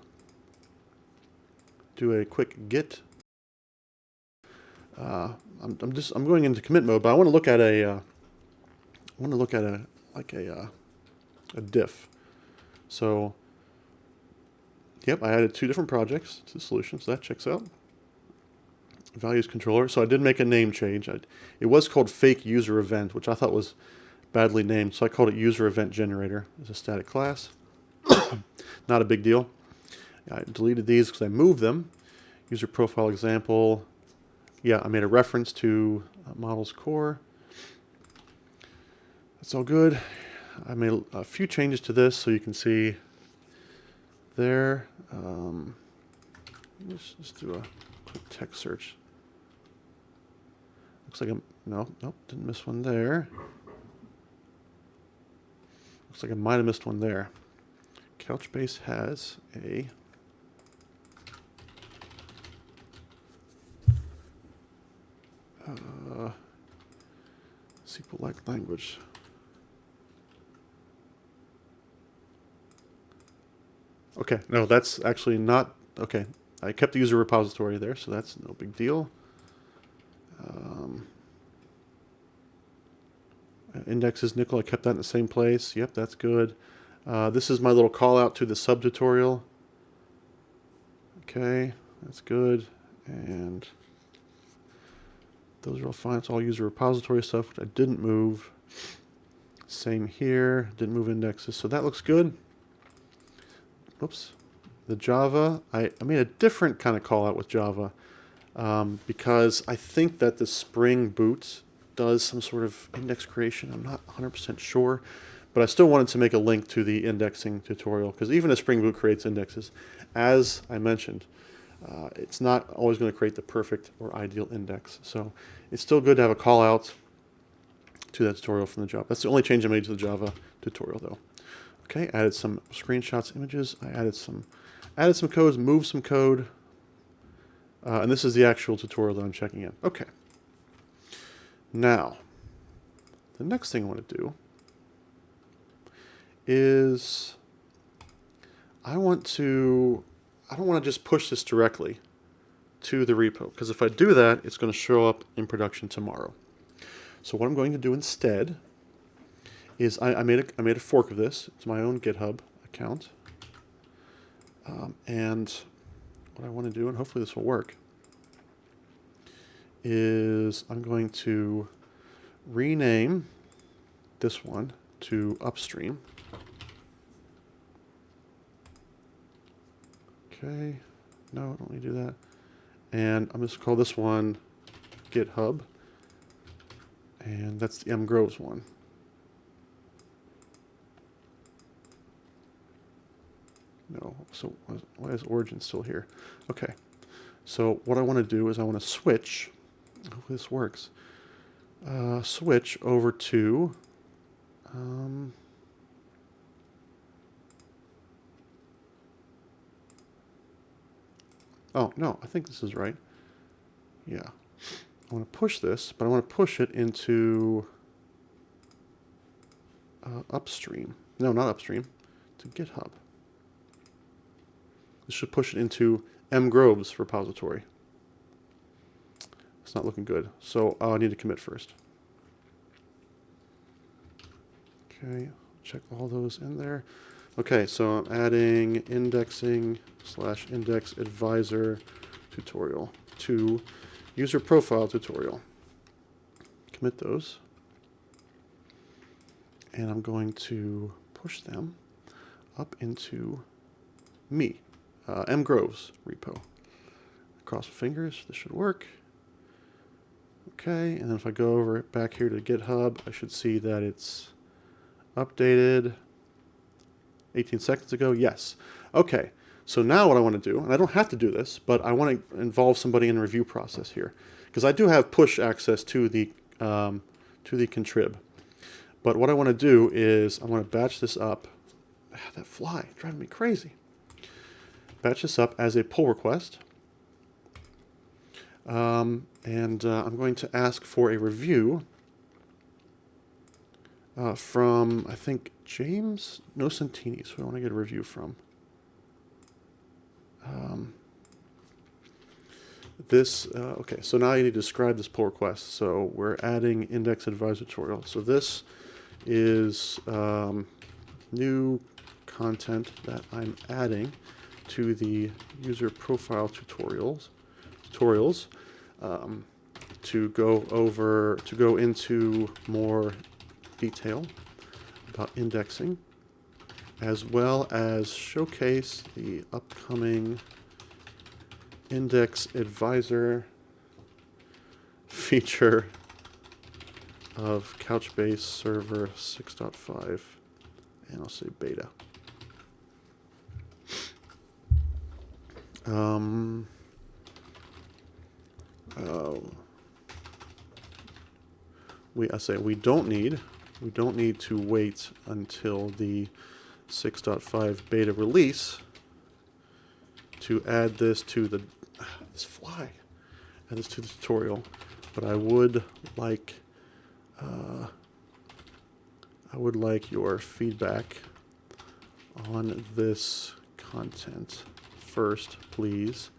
do a quick git. I'm going into commit mode, but I want to look at a diff. So, yep, I added 2 different projects to the solution, so that checks out. Values controller. So I did make a name change. It was called fake user event, which I thought was badly named, so I called it user event generator as a static class. Not a big deal. I deleted these because I moved them. User profile example. Yeah, I made a reference to models core. That's all good. I made a few changes to this, so you can see there. Let's just do a quick text search. Looks like nope, didn't miss one there. Looks like I might have missed one there. Couchbase has a SQL-like language. Okay, no, that's actually not, okay. I kept the user repository there, so that's no big deal. Indexes nickel, I kept that in the same place. Yep, that's good. This is my little call out to the sub-tutorial. Okay, that's good. And those are all fine. It's all user repository stuff, which I didn't move. Same here, didn't move indexes, so that looks good. Oops. The Java, I made a different kind of call out with Java because I think that the Spring Boot does some sort of index creation. I'm not 100% sure, but I still wanted to make a link to the indexing tutorial because even a Spring Boot creates indexes. As I mentioned, it's not always going to create the perfect or ideal index. So it's still good to have a call out to that tutorial from the Java. That's the only change I made to the Java tutorial though. Okay, added some screenshots, images. I added some codes, moved some code. And this is the actual tutorial that I'm checking in. Okay. Now, the next thing I want to do is I don't want to just push this directly to the repo, because if I do that, it's going to show up in production tomorrow. So what I'm going to do instead is I made a fork of this. It's my own GitHub account. And what I want to do, and hopefully this will work, is I'm going to rename this one to upstream. Okay, no, I don't need to do that. And I'm just going to call this one GitHub. And that's the M Groves one. No, so why is origin still here? Okay, so what I want to do is I want to switch, hopefully this works, switch over to, oh, no, I think this is right. Yeah, I want to push this, but I want to push it into upstream. No, not upstream, to GitHub. This should push it into M Groves repository. It's not looking good, so I need to commit first. Okay, check all those in there. Okay, so I'm adding indexing/index advisor tutorial to user profile tutorial. Commit those. And I'm going to push them up into me. M Groves repo. Cross my fingers, this should work. Okay, and then if I go over back here to GitHub, I should see that it's updated 18 seconds ago. Yes. Okay, so now what I want to do, and I don't have to do this, but I want to involve somebody in the review process here, because I do have push access to the contrib. But what I want to do is I want to batch this up. That fly driving me crazy. Batch this up as a pull request. And I'm going to ask for a review from, I think, James Nocentini. So I want to get a review from. Okay, so now I need to describe this pull request. So we're adding index advisor tutorial. So this is new content that I'm adding to the user profile tutorials to go into more detail about indexing, as well as showcase the upcoming index advisor feature of Couchbase Server 6.5 and I'll say beta. We don't need to wait until the 6.5 beta release to add this to the add this to the tutorial, but I would like your feedback on this content first, please.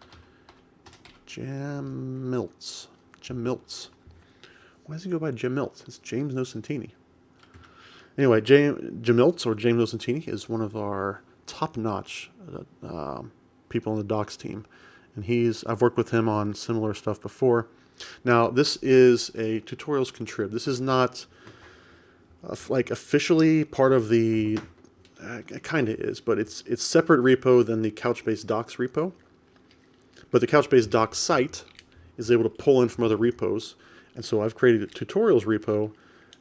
Jamilts. Why does he go by Jamilts? It's James Nocentini. Anyway, Jamilts, or James Nocentini, is one of our top-notch people on the docs team, and I've worked with him on similar stuff before. Now, this is a tutorials contrib. This is not like officially part of the. It kind of is, but it's separate repo than the Couchbase Docs repo. But the Couchbase Docs site is able to pull in from other repos, and so I've created a tutorials repo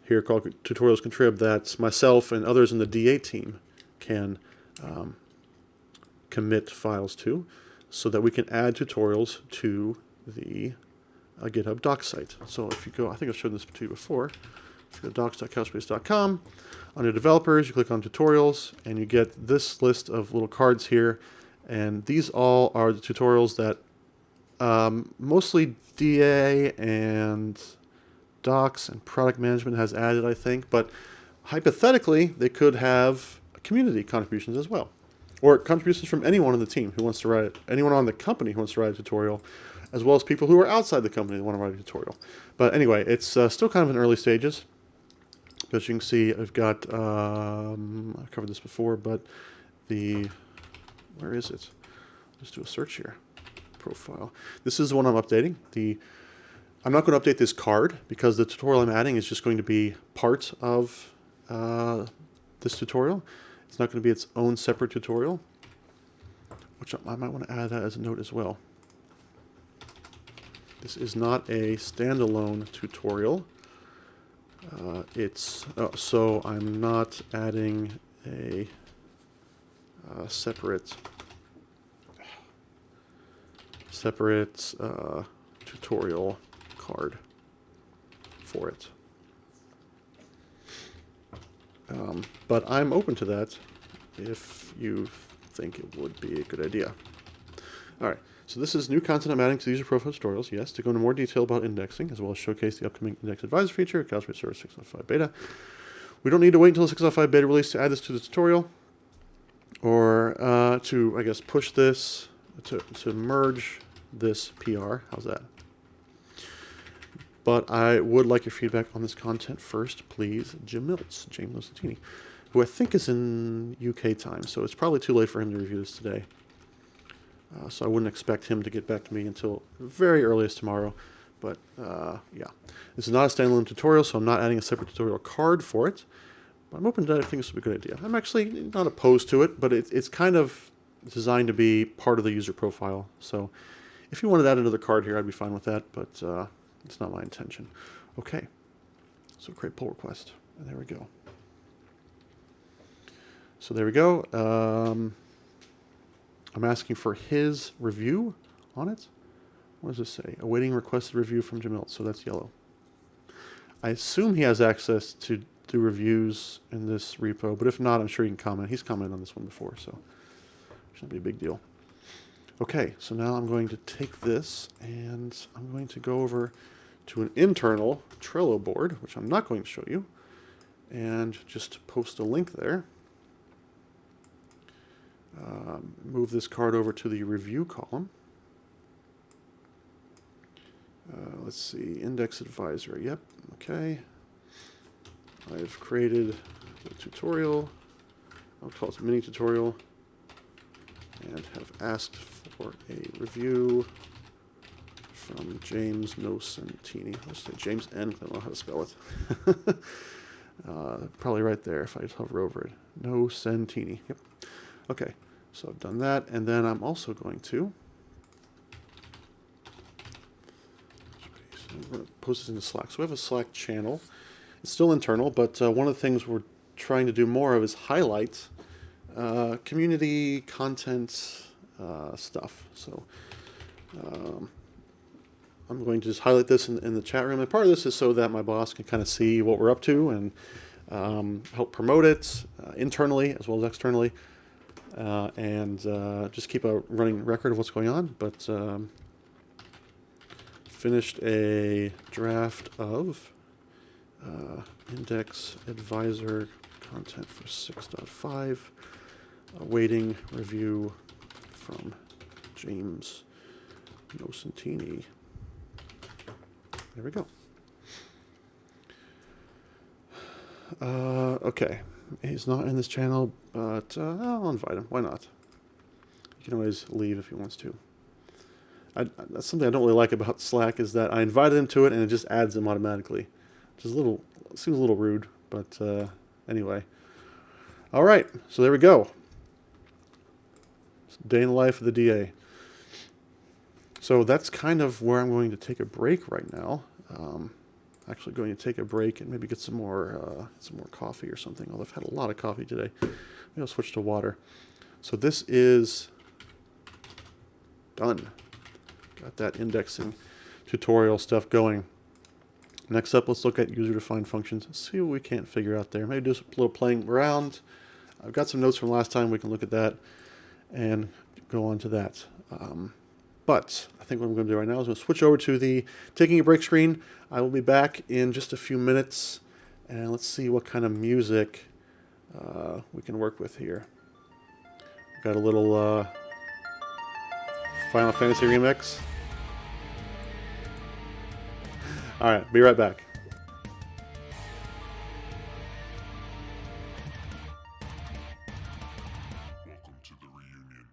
here called Tutorials Contrib that myself and others in the DA team can commit files to, so that we can add tutorials to the GitHub Docs site. So if you go, I think I've shown this to you before. If you go to docs.couchbase.com, under developers, you click on tutorials, and you get this list of little cards here. And these all are the tutorials that mostly DA and Docs and product management has added, I think. But hypothetically, they could have community contributions as well, or contributions from anyone on the team who wants to write it, anyone on the company who wants to write a tutorial, as well as people who are outside the company that want to write a tutorial. But anyway, it's still kind of in early stages. As you can see, I've got, I've covered this before, but where is it? Let's do a search here. Profile. This is the one I'm updating. I'm not going to update this card because the tutorial I'm adding is just going to be part of this tutorial. It's not going to be its own separate tutorial, which I might want to add that as a note as well. This is not a standalone tutorial. So I'm not adding a separate tutorial card for it. But I'm open to that if you think it would be a good idea. All right. So this is new content I'm adding to the user profile tutorials, yes, to go into more detail about indexing, as well as showcase the upcoming Index Advisor feature, Couchbase Server 6.5 beta. We don't need to wait until the 6.5 beta release to add this to the tutorial, or to, I guess, push this, to merge this PR. How's that? But I would like your feedback on this content first, please. James Nocentini, who I think is in UK time, so it's probably too late for him to review this today. So I wouldn't expect him to get back to me until very earliest tomorrow. But yeah, this is not a standalone tutorial, so I'm not adding a separate tutorial card for it. But I'm open to that. I think this would be a good idea. I'm actually not opposed to it, but it's kind of designed to be part of the user profile. So if you wanted to add another card here, I'd be fine with that, but it's not my intention. Okay, so create pull request, and there we go. So there we go. I'm asking for his review on it. What does this say? Awaiting requested review from Jamil. So that's yellow. I assume he has access to do reviews in this repo, but if not, I'm sure he can comment. He's commented on this one before, so it shouldn't be a big deal. Okay, so now I'm going to take this and I'm going to go over to an internal Trello board, which I'm not going to show you, and just post a link there. Move this card over to the review column. Let's see, Index Advisor. Yep, okay. I've created a tutorial. I'll call it a mini tutorial. And have asked for a review from James Nocentini. Let's say James N, because I don't know how to spell it. Probably right there if I just hover over it. Nocentini. Yep. Okay, so I've done that, and then I'm also going to post this into Slack. So we have a Slack channel. It's still internal, but one of the things we're trying to do more of is highlight community content stuff. So I'm going to just highlight this in the chat room, and part of this is so that my boss can kind of see what we're up to and help promote it internally as well as externally, and just keep a running record of what's going on. But finished a draft of index advisor content for 6.5, awaiting review from James Nocentini. There we go. Okay, he's not in this channel, but I'll invite him. Why not? He can always leave if he wants to. That's something I don't really like about Slack, is that I invited him to it and it just adds him automatically. Which is seems a little rude, but anyway. All right, so there we go. Day in the life of the DA. So that's kind of where I'm going to take a break right now. Actually going to take a break and maybe get some more coffee or something. Although I've had a lot of coffee today. Maybe I'll switch to water. So this is done. Got that indexing tutorial stuff going. Next up, let's look at user-defined functions. See what we can't figure out there. Maybe do a little playing around. I've got some notes from last time. We can look at that and go on to that. But I think what I'm going to do right now is I'm going to switch over to the taking a break screen. I will be back in just a few minutes, and let's see what kind of music we can work with here. We've got a little Final Fantasy remix. All right, be right back. Welcome to the reunion.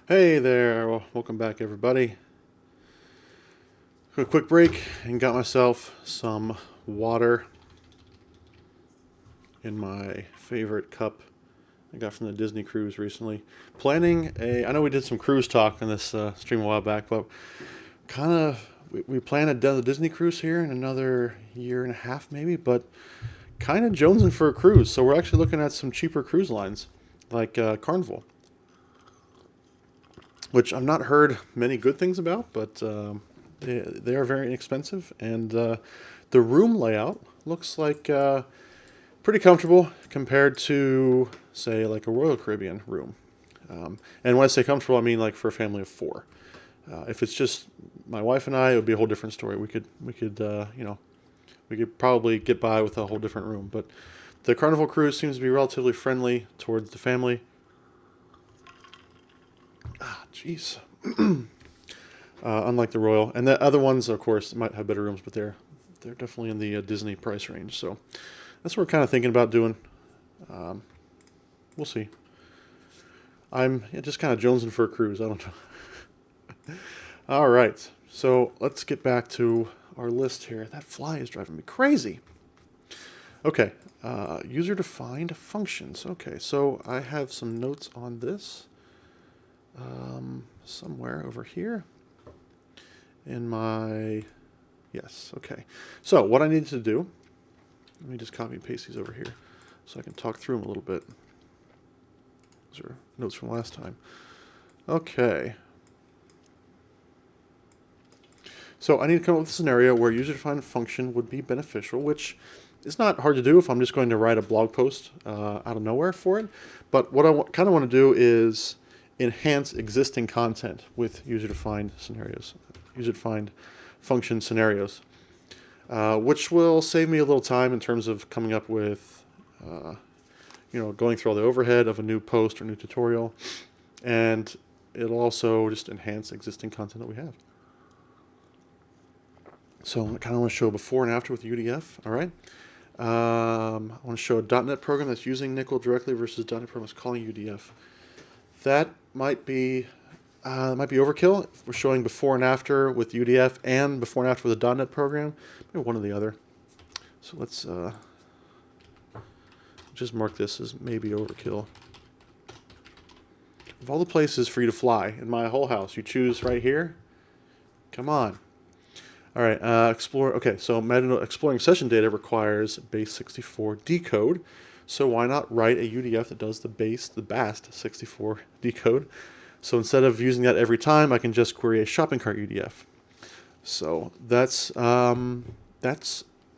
Hey there, welcome back everybody. A quick break and got myself some water in my favorite cup I got from the Disney cruise recently. I know we did some cruise talk on this stream a while back, but we plan a Disney cruise here in another year and a half maybe, but kind of jonesing for a cruise. So we're actually looking at some cheaper cruise lines like Carnival, which I've not heard many good things about, but they are very inexpensive, and the room layout looks like pretty comfortable compared to, say, like a Royal Caribbean room. And when I say comfortable, I mean like for a family of four. If it's just my wife and I, it would be a whole different story. We could probably get by with a whole different room. But the Carnival cruise seems to be relatively friendly towards the family. Jeez. Unlike the Royal, and the other ones, of course, might have better rooms, but they're definitely in the Disney price range. So that's what we're kind of thinking about doing. We'll see. I'm just kind of jonesing for a cruise. I don't know. All right, so let's get back to our list here. That fly is driving me crazy. Okay, user-defined functions. Okay, so I have some notes on this. Somewhere over here in my, yes, okay. So what I need to do, let me just copy and paste these over here so I can talk through them a little bit. Those are notes from last time. Okay. So I need to come up with a scenario where user-defined function would be beneficial, which is not hard to do if I'm just going to write a blog post out of nowhere for it. But what I kind of want to do is enhance existing content with user-defined scenarios, user-defined function scenarios, which will save me a little time in terms of coming up with, going through all the overhead of a new post or new tutorial, and it'll also just enhance existing content that we have. So I kind of want to show before and after with UDF. All right. I want to show a .NET program that's using Nickel directly versus a .NET program that's calling UDF. That might be overkill if we're showing before and after with UDF and before and after with a .NET program. Maybe one or the other. So let's just mark this as maybe overkill. Of all the places for you to fly in my whole house, you choose right here. Come on. All right, explore. Okay, so exploring session data requires base64 decode. So why not write a UDF that does the BAST 64 decode? So instead of using that every time, I can just query a shopping cart UDF. So I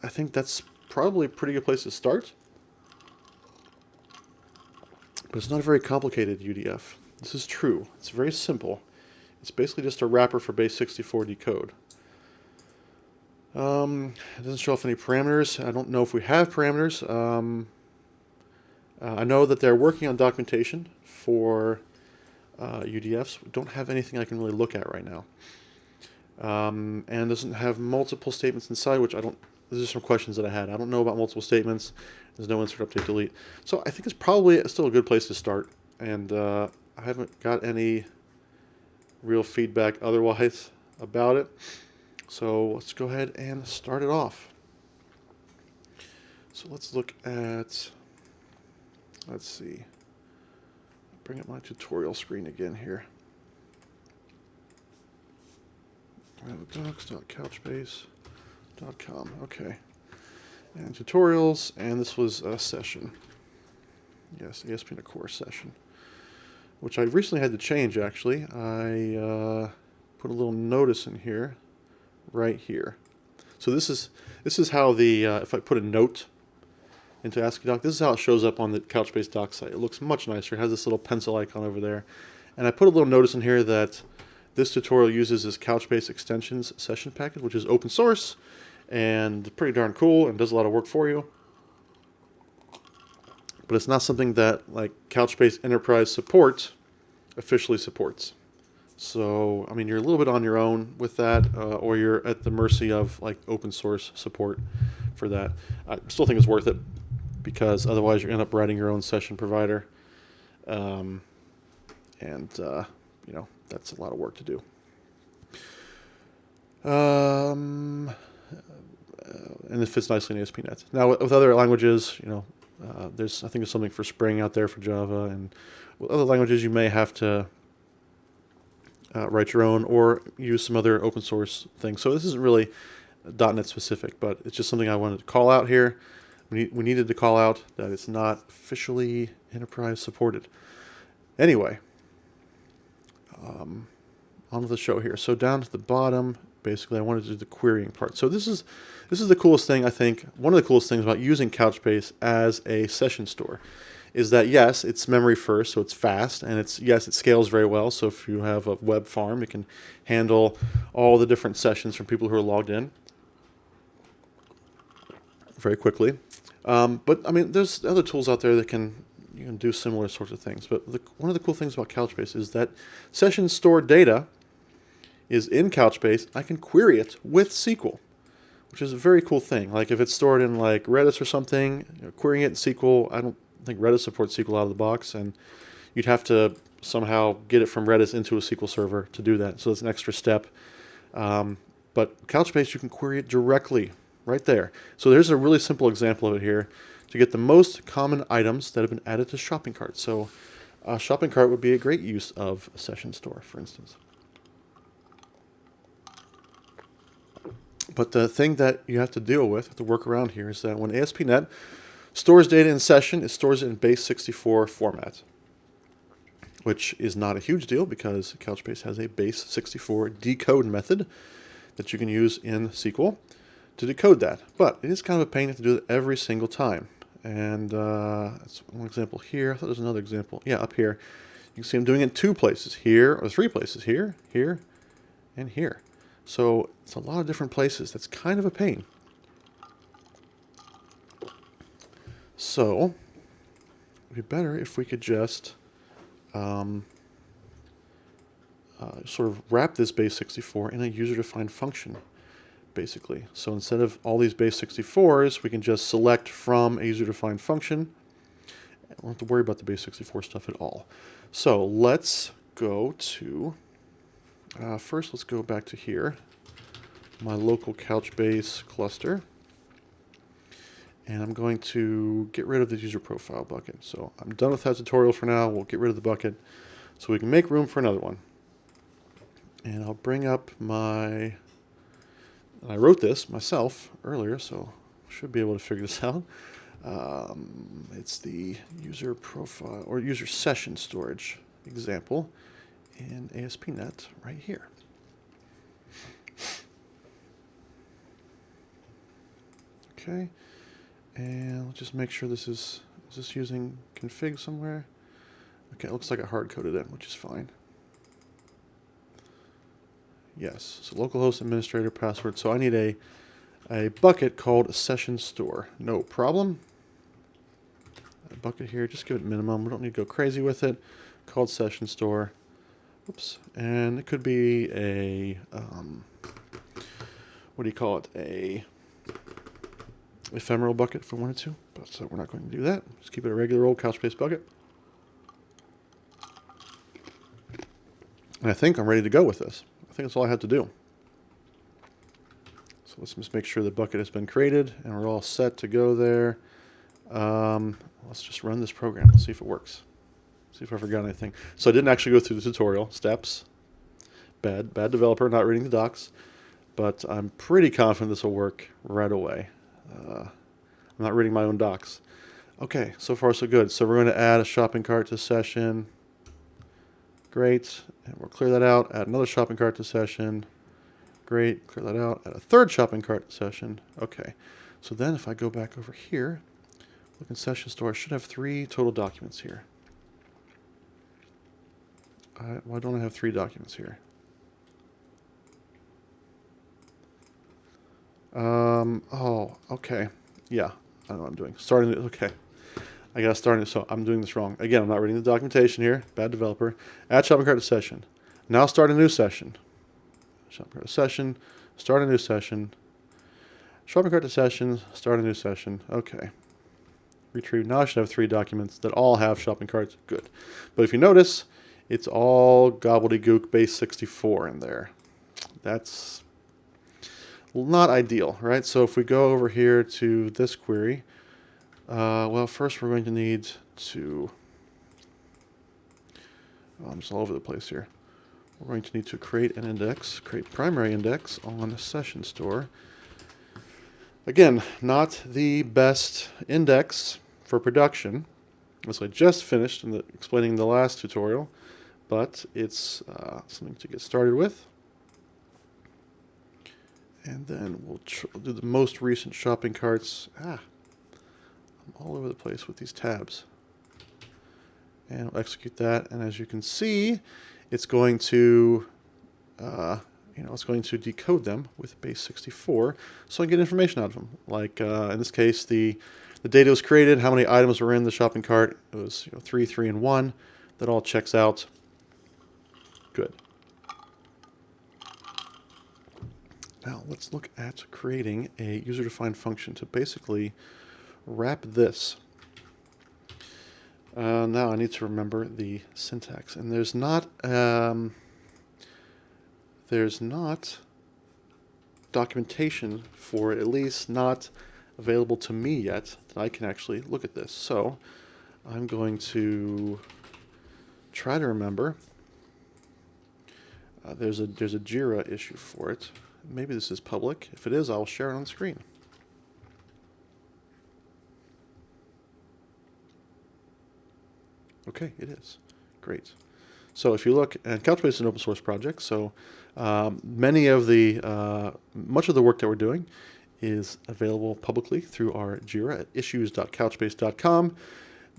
think that's probably a pretty good place to start. But it's not a very complicated UDF. This is true. It's very simple. It's basically just a wrapper for base64 decode. It doesn't show off any parameters. I don't know if we have parameters. I know that they're working on documentation for UDFs. We don't have anything I can really look at right now. And it doesn't have multiple statements inside, which these are some questions that I had. I don't know about multiple statements. There's no insert, update, delete. So I think it's probably still a good place to start. And I haven't got any real feedback otherwise about it. So let's go ahead and start it off. So let's look at, let's see, bring up my tutorial screen again here. I have docs.couchbase.com, okay. And tutorials, and this was a session. Yes, ASP.NET Core session, which I recently had to change actually. I put a little notice in here. Right here. So this is how the if I put a note into ASCII doc, this is how it shows up on the Couchbase doc site. It looks much nicer. It has this little pencil icon over there. And I put a little notice in here that this tutorial uses this Couchbase extensions session package, which is open source and pretty darn cool and does a lot of work for you. But it's not something that like Couchbase Enterprise Support officially supports. So, I mean, you're a little bit on your own with that, or you're at the mercy of like open source support for that. I still think it's worth it because otherwise you end up writing your own session provider. that's a lot of work to do. And it fits nicely in ASP.NET. Now, with other languages, I think there's something for Spring out there for Java, and with other languages, you may have to write your own or use some other open source thing. So this isn't really .NET specific, but it's just something I wanted to call out here. We needed to call out that it's not officially enterprise supported. Anyway, on with the show here. So down to the bottom, basically, I wanted to do the querying part. So this is the coolest thing, I think. One of the coolest things about using Couchbase as a session store is that, yes, it's memory first, so it's fast, and it scales very well. So if you have a web farm, it can handle all the different sessions from people who are logged in very quickly. But I mean, there's other tools out there that you can do similar sorts of things. But one of the cool things about Couchbase is that session stored data is in Couchbase. I can query it with SQL, which is a very cool thing. Like if it's stored in like Redis or something, querying it in SQL, I don't think Redis supports SQL out of the box, and you'd have to somehow get it from Redis into a SQL server to do that. So it's an extra step. But Couchbase, you can query it directly right there. So there's a really simple example of it here to get the most common items that have been added to shopping carts. So a shopping cart would be a great use of a session store, for instance. But the thing that you have to deal with, to work around here, is that when ASP.NET stores data in session, it stores it in base 64 format, which is not a huge deal because Couchbase has a base 64 decode method that you can use in SQL to decode that. But it is kind of a pain to do it every single time. And that's one example here. I thought there was another example. Yeah, up here. You can see I'm doing it in 2 places, here, or 3 places, here, here, and here. So it's a lot of different places. That's kind of a pain. So it'd be better if we could just sort of wrap this base 64 in a user-defined function, basically. So instead of all these base 64s, we can just select from a user-defined function. We don't have to worry about the base 64 stuff at all. So let's go to, first let's go back to here, my local Couchbase cluster. And I'm going to get rid of the user profile bucket. So I'm done with that tutorial for now. We'll get rid of the bucket so we can make room for another one. And I'll bring up I wrote this myself earlier, so I should be able to figure this out. It's the user profile or user session storage example in ASP.NET right here. Okay. And let's just make sure is this using config somewhere? Okay, it looks like I hard-coded it, which is fine. Yes, so localhost administrator password. So I need a bucket called a session store. No problem. A bucket here, just give it minimum. We don't need to go crazy with it. Called session store. Oops. And it could be a, what do you call it? A ephemeral bucket if we wanted to, but so we're not going to do that. Just keep it a regular old Couchbase bucket. And I think I'm ready to go with this. I think that's all I have to do. So let's just make sure the bucket has been created and we're all set to go there. Let's just run this program. Let's see if it works. See if I forgot anything. So I didn't actually go through the tutorial steps. Bad developer, not reading the docs. But I'm pretty confident this will work right away. I'm not reading my own docs. Okay, so far so good. So we're going to add a shopping cart to session. Great. And we'll clear that out. Add another shopping cart to session. Great. Clear that out. Add a third shopping cart to session. Okay. So then if I go back over here, look in session store, I should have 3 total documents here. Why don't I have 3 documents here? Oh, okay. Yeah, I know what I'm doing. Okay. I got to start it, so I'm doing this wrong. Again, I'm not reading the documentation here. Bad developer. Add shopping cart to session. Now start a new session. Shopping cart to session. Start a new session. Shopping cart to session. Start a new session. Okay. Retrieve. Now I should have 3 documents that all have shopping carts. Good. But if you notice, it's all gobbledygook base 64 in there. That's not ideal, right? So if we go over here to this query, well, first we're going to need to, I'm just all over the place here. We're going to need to create an index, create primary index on session store. Again, not the best index for production, as I just finished in explaining the last tutorial, but it's something to get started with. And then we'll do the most recent shopping carts. I'm all over the place with these tabs. And we'll execute that, and as you can see, it's going to, it's going to decode them with base 64, so I can get information out of them. Like in this case, the data was created, how many items were in the shopping cart. It was 3, 3, and 1. That all checks out. Good. Now let's look at creating a user-defined function to basically wrap this. Now I need to remember the syntax, and there's not documentation for it, at least not available to me yet, that I can actually look at this. So I'm going to try to remember. There's a Jira issue for it. Maybe this is public. If it is, I'll share it on the screen. Okay, it is. Great. So if you look, and Couchbase is an open source project, so much of the work that we're doing is available publicly through our Jira at issues.couchbase.com.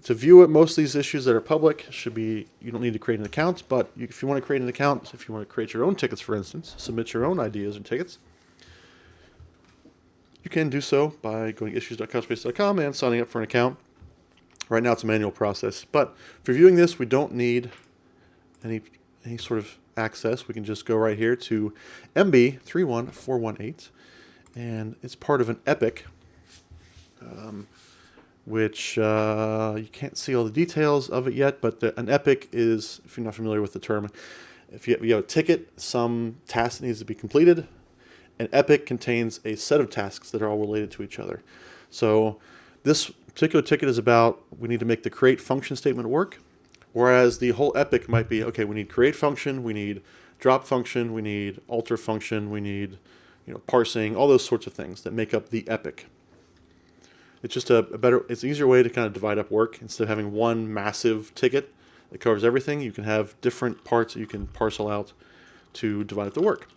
To view it, most of these issues that are public you don't need to create an account, but if you want to create an account, if you want to create your own tickets, for instance, submit your own ideas and tickets, you can do so by going to issues.couchbase.com and signing up for an account. Right now it's a manual process, but for viewing this, we don't need any sort of access. We can just go right here to MB31418, and it's part of an epic, which you can't see all the details of it yet, but an epic is, if you're not familiar with the term, if you have a ticket, some task needs to be completed. An epic contains a set of tasks that are all related to each other. So this particular ticket is about, we need to make the create function statement work, whereas the whole epic might be, okay, we need create function, we need drop function, we need alter function, we need parsing, all those sorts of things that make up the epic. It's just it's an easier way to kind of divide up work. Instead of having one massive ticket that covers everything, you can have different parts that you can parcel out to divide up the work.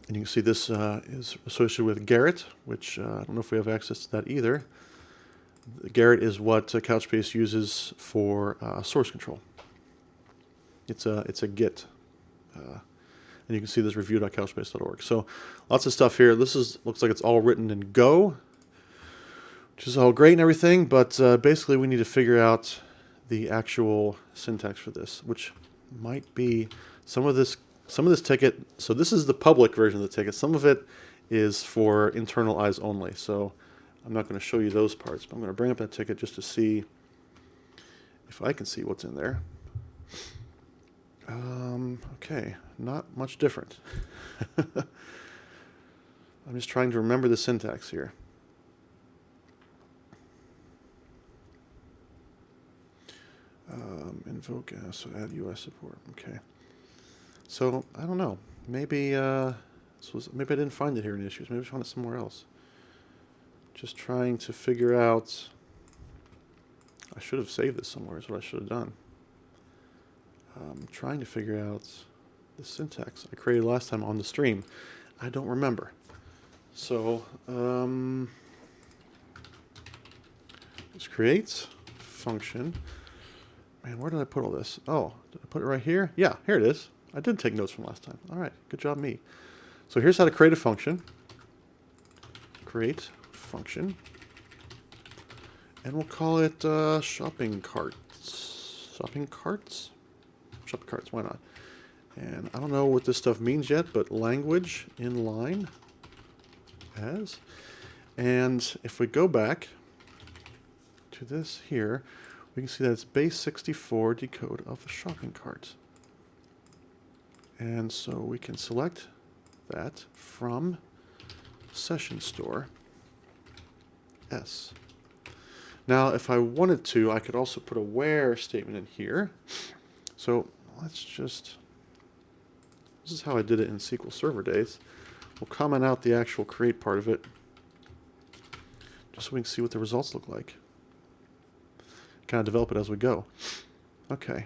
And you can see this is associated with Garrett, which I don't know if we have access to that either. Garrett is what Couchbase uses for source control. It's a Git. And you can see this review.couchbase.org. So lots of stuff here. Looks like it's all written in Go, which is all great and everything, but basically we need to figure out the actual syntax for this, which might be some of this ticket. So this is the public version of the ticket. Some of it is for internal eyes only. So I'm not going to show you those parts, but I'm going to bring up that ticket just to see if I can see what's in there. Okay, not much different. I'm just trying to remember the syntax here. Invoke, so add US support. Okay. So I don't know. Maybe maybe I didn't find it here in issues. Maybe I found it somewhere else. Just trying to figure out. I should have saved this somewhere. Is what I should have done. Trying to figure out the syntax I created last time on the stream. I don't remember. So let's create function. Man, where did I put all this? Oh, did I put it right here? Yeah, here it is. I did take notes from last time. All right, good job, me. So here's how to create a function. Create function. And we'll call it shopping carts. Shopping carts? Shopping carts, why not? And I don't know what this stuff means yet, but language inline as. And if we go back to this here, we can see that it's base 64 decode of the shopping cart. And so we can select that from session store S. Now, if I wanted to, I could also put a where statement in here. So let's just, this is how I did it in SQL Server days. We'll comment out the actual create part of it, just so we can see what the results look like. Kind of develop it as we go. Okay.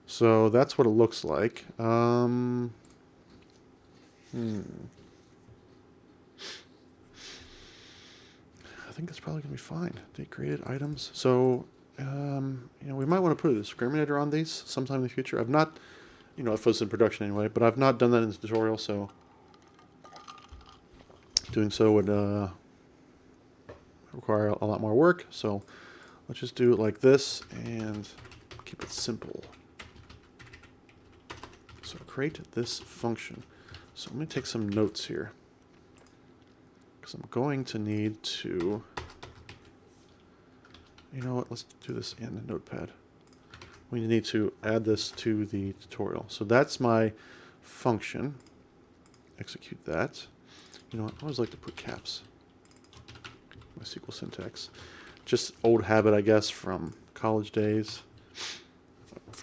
So that's what it looks like. I think that's probably going to be fine. Date created items. So, we might want to put a discriminator on these sometime in the future. I've not, if it was in production anyway, but I've not done that in the tutorial, so doing so would require a lot more work. So let's just do it like this and keep it simple. So create this function. So let me take some notes here, because I'm going to need to, let's do this in Notepad. We need to add this to the tutorial. So that's my function. Execute that. I always like to put caps. My SQL syntax. Just old habit, I guess, from college days.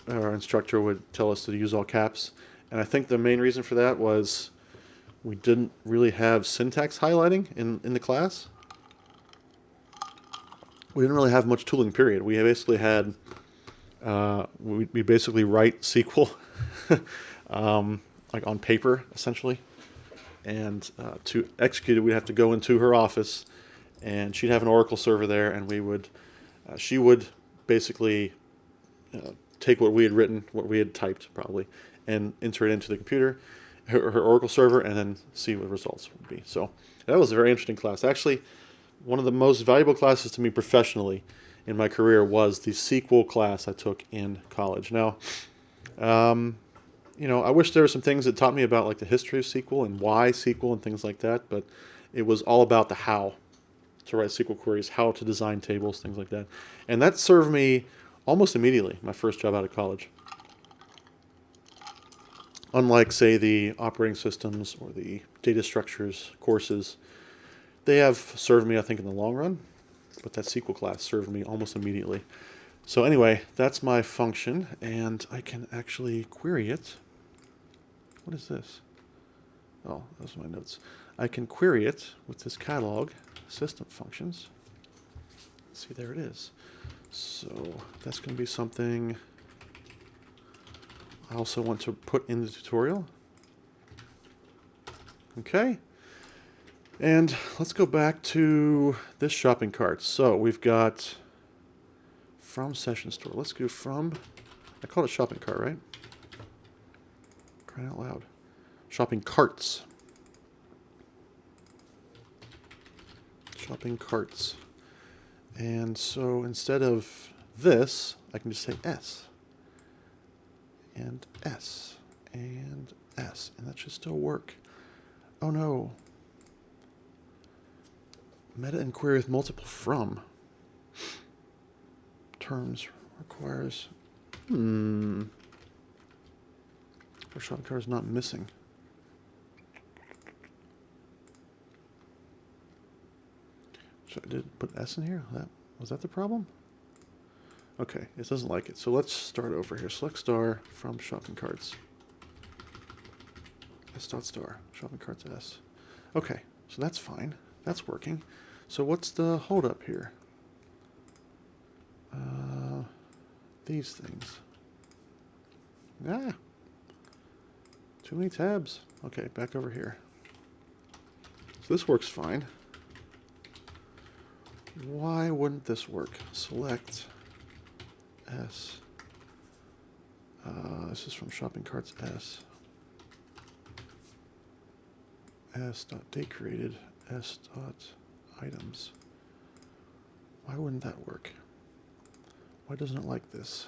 Our instructor would tell us to use all caps. And I think the main reason for that was we didn't really have syntax highlighting in the class. We didn't really have much tooling, period. We basically had, we basically write SQL like on paper, essentially. And to execute it, we'd have to go into her office, and she'd have an Oracle server there, and she would basically take what we had written, what we had typed probably, and enter it into the computer, her Oracle server, and then see what results would be. So that was a very interesting class. Actually, one of the most valuable classes to me professionally in my career was the SQL class I took in college. Now, I wish there were some things that taught me about like the history of SQL and why SQL and things like that, but it was all about the how to write SQL queries, how to design tables, things like that. And that served me almost immediately, my first job out of college. Unlike, say, the operating systems or the data structures courses, they have served me, I think, in the long run, but that SQL class served me almost immediately. So anyway, that's my function, and I can actually query it. What is this? Oh, those are my notes. I can query it with this catalog, system functions. See, there it is. So that's going to be something I also want to put in the tutorial. Okay. And let's go back to this shopping cart. So we've got from session store. Let's go from, I call it shopping cart, right? Crying out loud. Shopping carts. Shopping carts. And so instead of this, I can just say S. And S. And S. And that should still work. Oh no. Meta inquiry with multiple from. Terms requires. Our shopping cart is not missing. So I did put S in here? Was that the problem? Okay, it doesn't like it. So let's start over here. Select star from shopping carts. S dot star. Shopping carts S. Okay, so that's fine. That's working. So what's the holdup here? These things. Too many tabs. Okay, back over here. So this works fine. Why wouldn't this work? Select S. This is from shopping carts S. S dot date created. S dot items. Why wouldn't that work? Why doesn't it like this?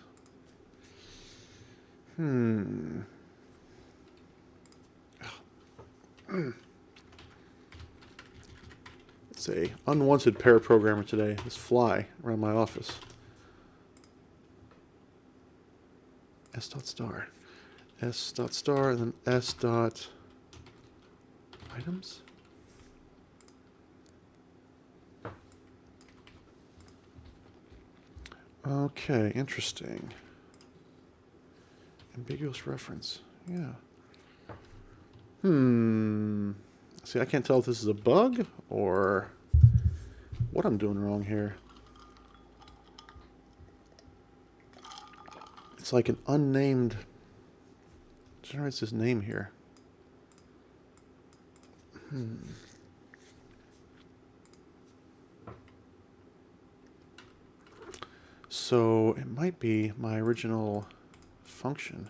It's a unwanted pair programmer today. This fly around my office. S dot star. S dot star and then S dot items. Okay, interesting. Ambiguous reference. Yeah. See, I can't tell if this is a bug or what I'm doing wrong here. It's like an unnamed generates this name here. So it might be my original function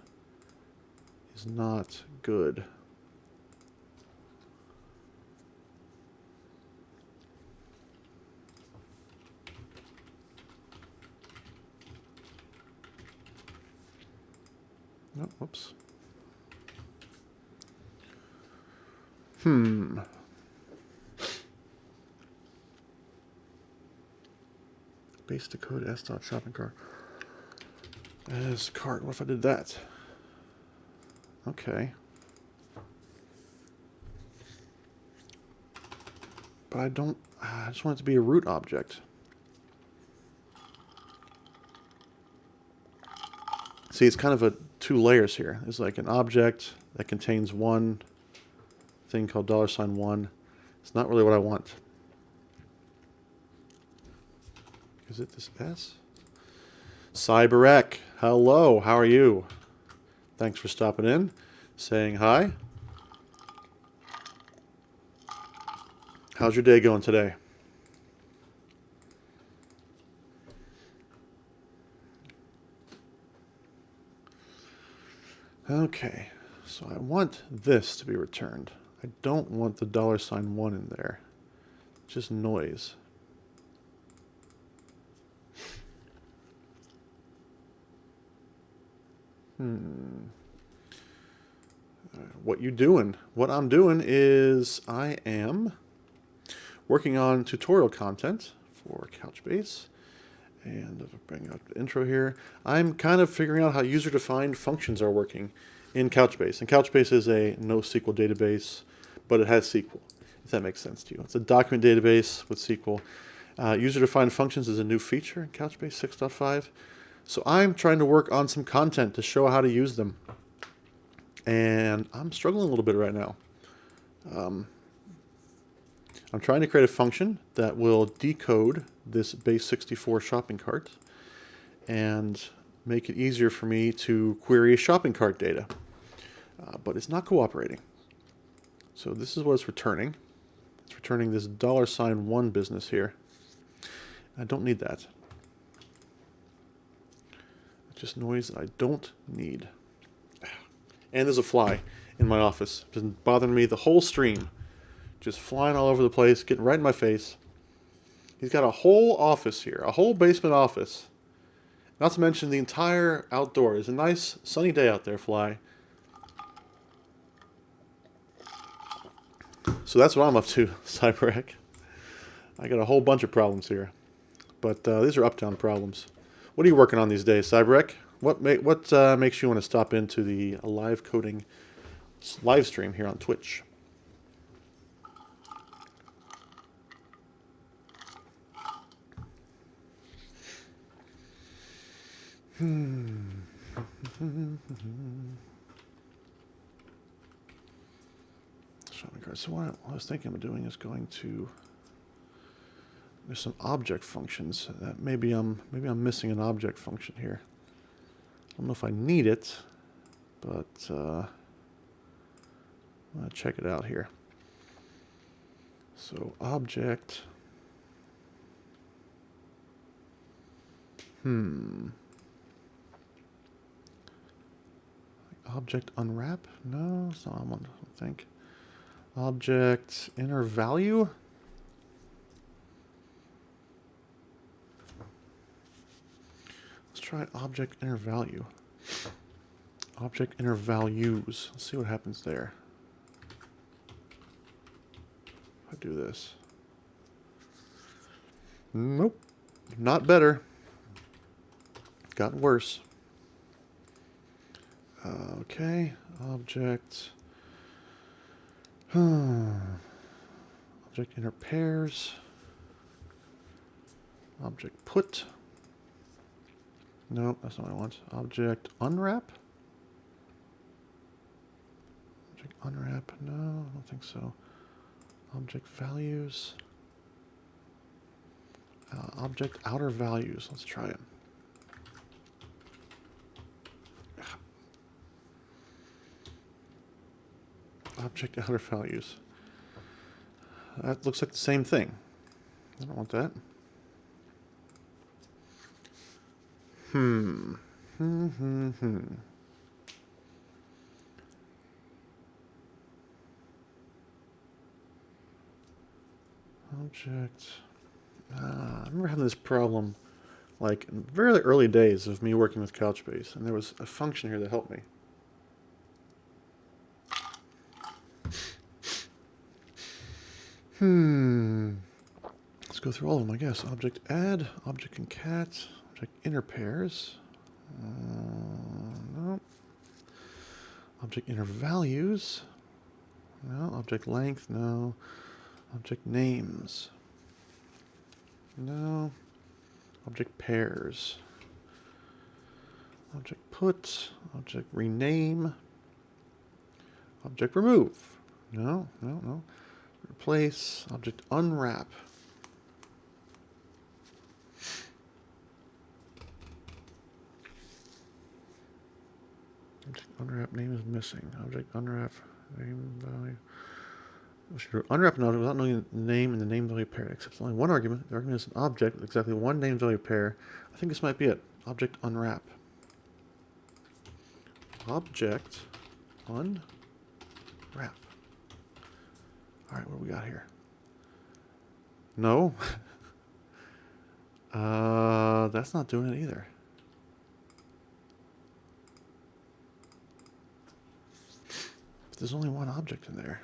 is not good. Nope, whoops. Base to code s dot shopping cart. As cart. What if I did that? Okay. But I don't. I just want it to be a root object. See, it's kind of a two layers here. There's like an object that contains one thing called $1. It's not really what I want. Is it this S? Cyberek, hello, how are you? Thanks for stopping in, saying hi. How's your day going today? Okay, so I want this to be returned. I don't want the $1 in there. Just noise. What you doing? What I'm doing is I am working on tutorial content for Couchbase. And I'll bring up the intro here. I'm kind of figuring out how user-defined functions are working in Couchbase. And Couchbase is a NoSQL database, but it has SQL, if that makes sense to you. It's a document database with SQL. User-defined functions is a new feature in Couchbase 6.5. So I'm trying to work on some content to show how to use them. And I'm struggling a little bit right now. I'm trying to create a function that will decode this base 64 shopping cart and make it easier for me to query shopping cart data. But it's not cooperating. So this is what it's returning. It's returning this $1 business here. I don't need that. It's just noise that I don't need. And there's a fly in my office. It's been bothering me the whole stream. Just flying all over the place, getting right in my face. He's got a whole office here, a whole basement office. Not to mention the entire outdoor. It's a nice sunny day out there, fly. So that's what I'm up to, Cyberek. I got a whole bunch of problems here. But these are uptown problems. What are you working on these days, Cyberek? What makes you want to stop into the live coding live stream here on Twitch? So what I was thinking of doing is going to. There's some object functions that maybe I'm missing an object function here. I don't know if I need it, but I'm gonna check it out here. So object. Object unwrap? No, it's not one, I don't think. Object inner value? Let's try object inner value. Object inner values. Let's see what happens there. If I do this. Nope. Not better. Gotten worse. Okay, object. Object inner pairs. Object put. No, that's not what I want. Object unwrap. Object unwrap. No, I don't think so. Object values. Object outer values. Let's try it. Object outer values. That looks like the same thing. I don't want that. Object. I remember having this problem like in very early days of me working with Couchbase, and there was a function here that helped me. Let's go through all of them, I guess. Object add, object concat, object inner pairs. No. Object inner values. No. Object length. No. Object names. No. Object pairs. Object put. Object rename. Object remove. No. Replace. Object unwrap. Object unwrap name is missing. Object unwrap name value. Unwrap an object without knowing the name and the name value pair. Except only one argument. The argument is an object with exactly one name value pair. I think this might be it. Object unwrap. Object unwrap. Alright, what do we got here? No. That's not doing it either. But there's only one object in there.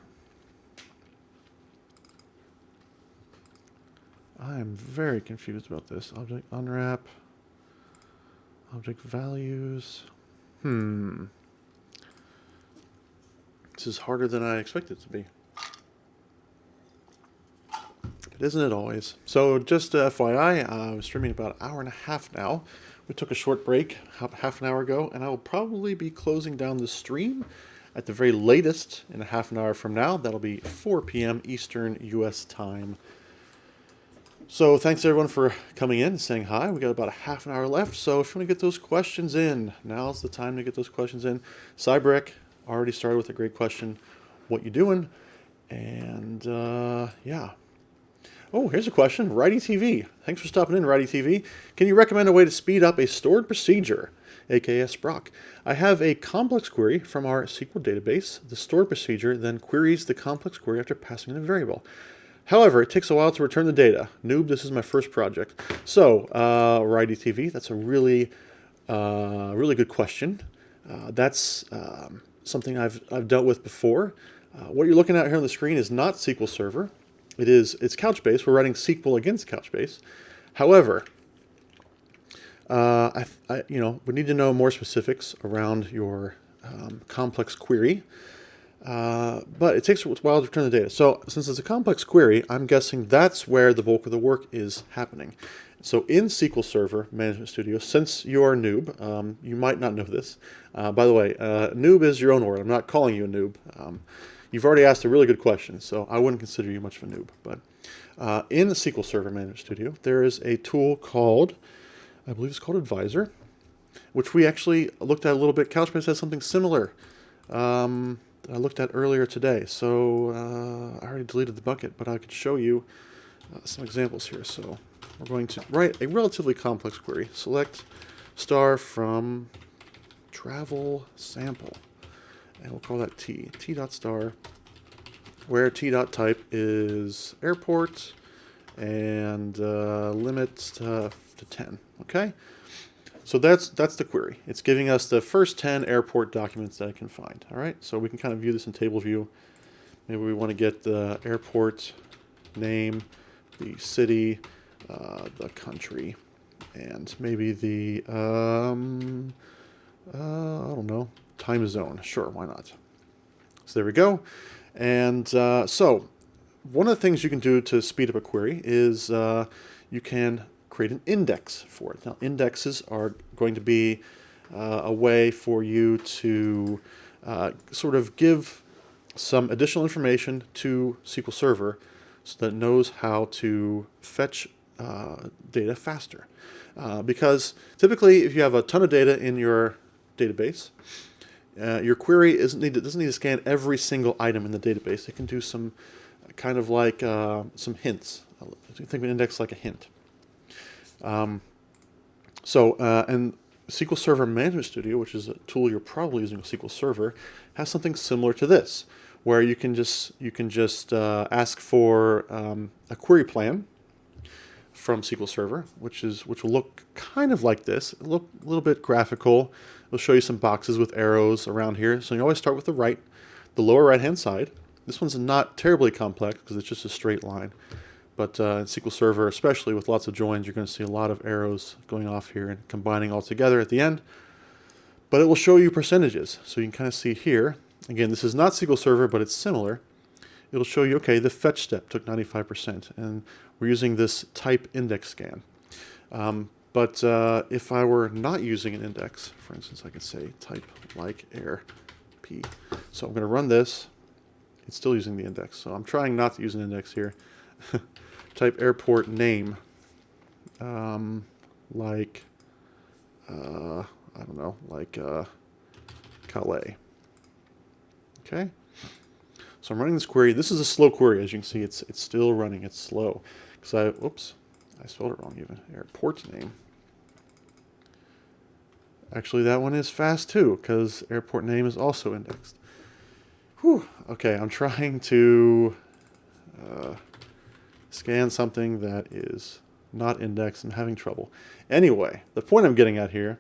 I am very confused about this. Object unwrap. Object values. This is harder than I expected it to be. But isn't it always? So just FYI, I'm streaming about an hour and a half now. We took a short break half an hour ago, and I will probably be closing down the stream at the very latest in a half an hour from now. That'll be 4 p.m. Eastern U.S. time. So thanks everyone for coming in and saying hi. We got about a half an hour left, so if you want to get those questions in, now's the time to get those questions in. Cybrek already started with a great question. What you doing? And yeah. Oh, here's a question. Righty TV. Thanks for stopping in, Righty TV. Can you recommend a way to speed up a stored procedure, aka Sprock? I have a complex query from our SQL database. The stored procedure then queries the complex query after passing in a variable. However, it takes a while to return the data. Noob, this is my first project. So, Righty TV, that's a really good question. That's something I've dealt with before. What you're looking at here on the screen is not SQL Server. It's Couchbase. We're writing SQL against Couchbase. However, we need to know more specifics around your complex query. But it takes a while to return the data. So since it's a complex query, I'm guessing that's where the bulk of the work is happening. So in SQL Server Management Studio, since you're a noob, you might not know this. By the way, noob is your own word. I'm not calling you a noob. You've already asked a really good question, so I wouldn't consider you much of a noob. But in the SQL Server Management Studio, there is a tool called, I believe it's called Advisor, which we actually looked at a little bit. Couchbase has something similar. I looked at earlier today, so I already deleted the bucket, but I could show you some examples here. So we're going to write a relatively complex query. Select star from travel sample, and we'll call that t.star, where t.type is airport, and limit to 10. Okay. So that's the query. It's giving us the first 10 airport documents that I can find. All right, so we can kind of view this in table view. Maybe we want to get the airport name, the city, the country, and maybe the I don't know, time zone. Sure, why not? So there we go. And so one of the things you can do to speed up a query is you can create an index for it. Now, indexes are going to be a way for you to sort of give some additional information to SQL Server so that it knows how to fetch data faster. Because typically, if you have a ton of data in your database, your query doesn't need to scan every single item in the database. It can do some kind of like some hints. Think of an index like a hint. And SQL Server Management Studio, which is a tool you're probably using with SQL Server, has something similar to this, where you can just ask for a query plan from SQL Server, which will look kind of like this. It'll look a little bit graphical. It'll show you some boxes with arrows around here. So you always start with the lower right-hand side. This one's not terribly complex because it's just a straight line. But in SQL Server, especially with lots of joins, you're going to see a lot of arrows going off here and combining all together at the end. But it will show you percentages. So you can kind of see here. Again, this is not SQL Server, but it's similar. It'll show you, okay, the fetch step took 95%. And we're using this type index scan. But if I were not using an index, for instance, I could say type like air p. So I'm going to run this. It's still using the index. So I'm trying not to use an index here. Type airport name, like, I don't know, like Calais. Okay. So I'm running this query. This is a slow query. As you can see, it's still running. It's slow. Because I spelled it wrong even. Airport name. Actually, that one is fast too, because airport name is also indexed. Whew. Okay, I'm trying to scan something that is not indexed. I'm having trouble. Anyway, the point I'm getting at here,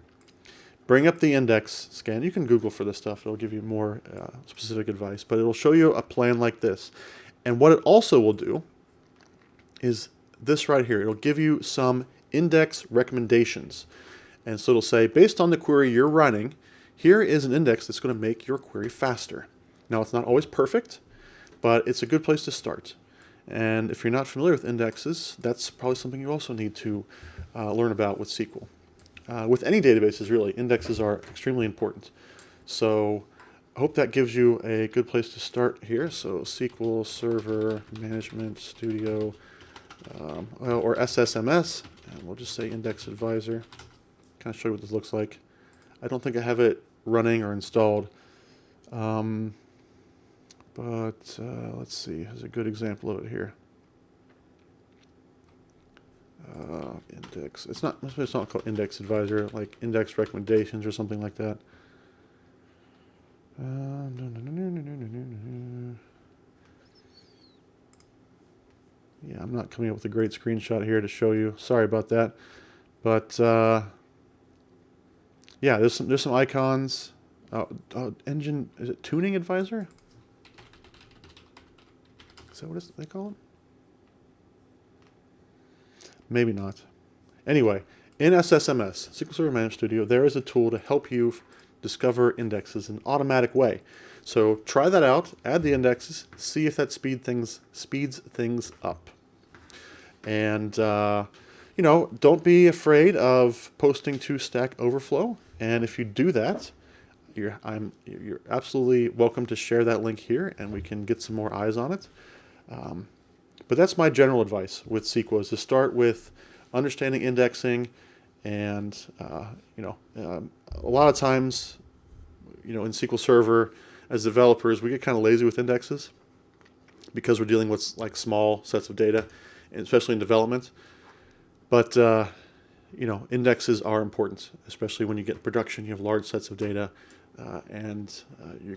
bring up the index scan. You can Google for this stuff. It'll give you more specific advice, but it'll show you a plan like this. And what it also will do is this right here. It'll give you some index recommendations. And so it'll say, based on the query you're running, here is an index that's going to make your query faster. Now, it's not always perfect, but it's a good place to start. And if you're not familiar with indexes, that's probably something you also need to learn about with SQL. With any databases, really, indexes are extremely important. So I hope that gives you a good place to start here. So SQL Server Management Studio, or SSMS, and we'll just say Index Advisor. Kind of show you what this looks like. I don't think I have it running or installed. But let's see, there's a good example of it here. Index. It's not called Index Advisor, like Index Recommendations or something like that. Yeah, I'm not coming up with a great screenshot here to show you. Sorry about that. But yeah, there's some icons. Engine, is it Tuning Advisor? Is that what they call it? Maybe not. Anyway, in SSMS, SQL Server Management Studio, there is a tool to help you discover indexes in an automatic way. So try that out, add the indexes, see if that speeds things up. And you know, don't be afraid of posting to Stack Overflow. And if you do that, you're absolutely welcome to share that link here, and we can get some more eyes on it. But that's my general advice with SQL, is to start with understanding indexing, and you know, a lot of times, you know, in SQL Server, as developers, we get kind of lazy with indexes because we're dealing with like small sets of data, especially in development. But you know, indexes are important, especially when you get production. You have large sets of data, and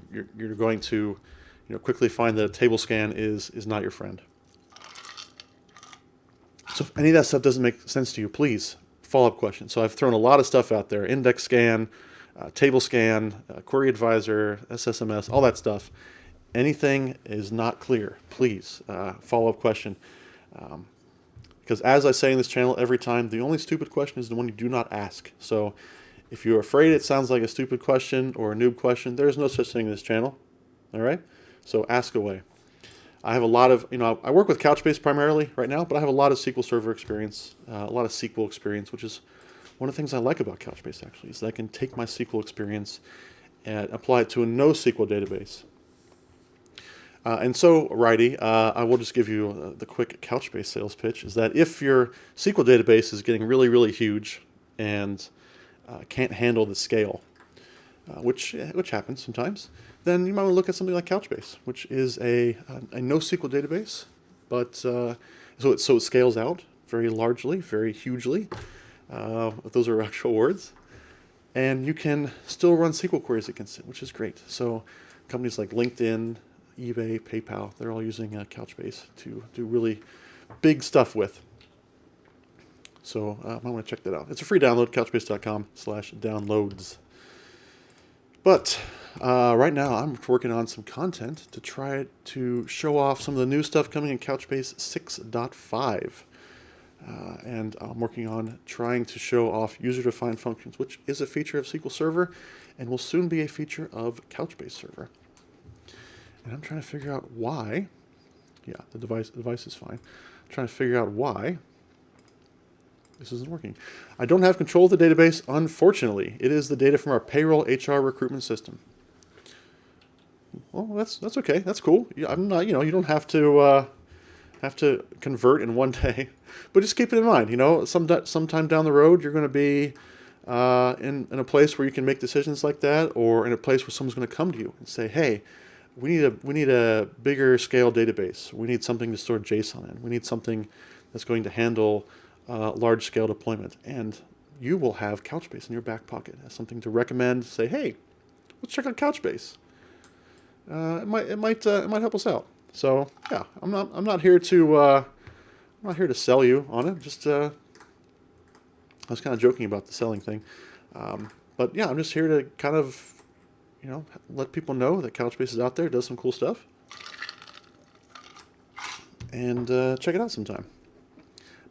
you're going to, you know, quickly find that a table scan is not your friend. So if any of that stuff doesn't make sense to you, please, follow-up questions. So I've thrown a lot of stuff out there: index scan, table scan, query advisor, SSMS, all that stuff. Anything is not clear, please, follow-up question. Because as I say in this channel every time, the only stupid question is the one you do not ask. So If you're afraid it sounds like a stupid question or a noob question, there's no such thing in this channel. All right? So ask away. I have a lot of, I work with Couchbase primarily right now, but I have a lot of SQL Server experience, a lot of SQL experience, which is one of the things I like about Couchbase, actually, is that I can take my SQL experience and apply it to a NoSQL database. And so, Righty, I will just give you the quick Couchbase sales pitch, is that if your SQL database is getting really, really huge and can't handle the scale, which happens sometimes, then you might want to look at something like Couchbase, which is a NoSQL database, but so it scales out very largely, very hugely. If those are actual words, and you can still run SQL queries against it, which is great. So companies like LinkedIn, eBay, PayPal, they're all using Couchbase to do really big stuff with. So I might want to check that out. It's a free download, couchbase.com/downloads. But right now I'm working on some content to try to show off some of the new stuff coming in Couchbase 6.5. And I'm working on trying to show off user-defined functions, which is a feature of SQL Server and will soon be a feature of Couchbase Server. And I'm trying to figure out why. Yeah, the device is fine. I'm trying to figure out why this isn't working. I don't have control of the database, unfortunately. It is the data from our payroll HR recruitment system. Well, that's okay. That's cool. I'm not, you don't have to convert in one day, but just keep it in mind. Sometime down the road, you're going to be in a place where you can make decisions like that, or in a place where someone's going to come to you and say, "Hey, we need a bigger scale database. We need something to store JSON in. We need something that's going to handle large scale deployment." And you will have Couchbase in your back pocket as something to recommend. Say, "Hey, let's check out Couchbase. It might help us out." So yeah, I'm not here to sell you on it. Just I was kind of joking about the selling thing, but yeah, I'm just here to kind of let people know that Couchbase is out there, does some cool stuff, and check it out sometime.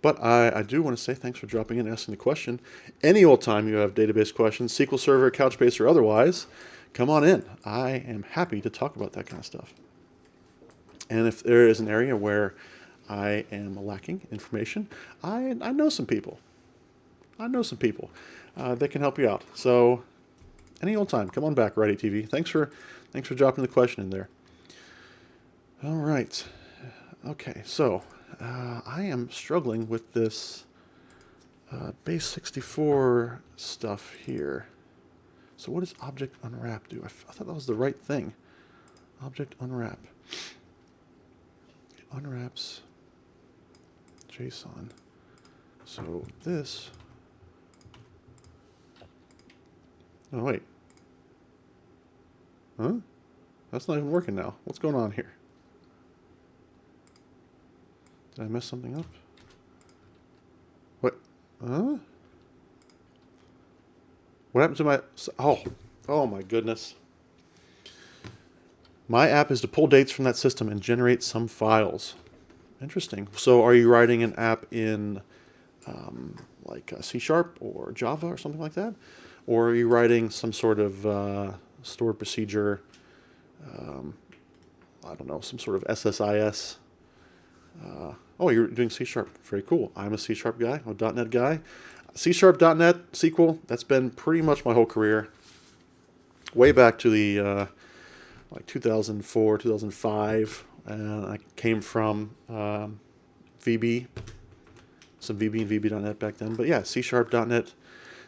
But I do want to say thanks for dropping in and asking the question. Any old time you have database questions, SQL Server, Couchbase, or otherwise, come on in. I am happy to talk about that kind of stuff. And if there is an area where I am lacking information, I know some people. That can help you out. So any old time, come on back, Righty TV. Thanks for dropping the question in there. All right. Okay, so I am struggling with this base 64 stuff here. So what does object unwrap do? I thought that was the right thing. Object unwrap. It unwraps JSON. So this... Oh, wait. Huh? That's not even working now. What's going on here? Did I mess something up? What? Huh? What happened to my... Oh my goodness. My app is to pull dates from that system and generate some files. Interesting. So are you writing an app in like C# or Java or something like that? Or are you writing some sort of stored procedure, I don't know, some sort of SSIS? Oh, you're doing C#. Very cool. I'm a C# guy. I'm a .NET guy. C#, .NET, SQL, that's been pretty much my whole career. Way back to the like 2004, 2005. And I came from VB, some VB and VB.NET back then. But yeah, C#, .NET,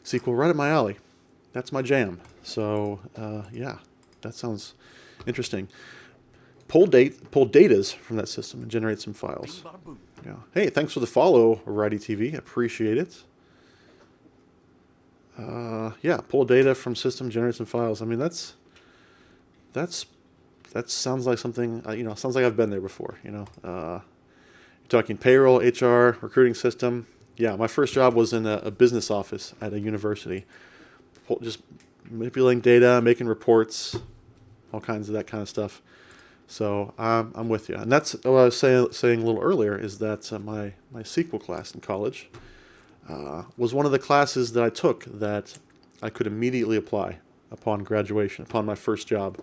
SQL, right up my alley. That's my jam. So yeah, that sounds interesting. Pull datas from that system and generate some files. Yeah. Hey, thanks for the follow, Righty TV. Appreciate it. Yeah, pull data from system, generate some files. I mean, that sounds like something, sounds like I've been there before, You're talking payroll, HR, recruiting system. Yeah, my first job was in a business office at a university. Just manipulating data, making reports, all kinds of that kind of stuff. So I'm with you. And that's what I was saying a little earlier, is that my SQL class in college was one of the classes that I took that I could immediately apply upon graduation, upon my first job.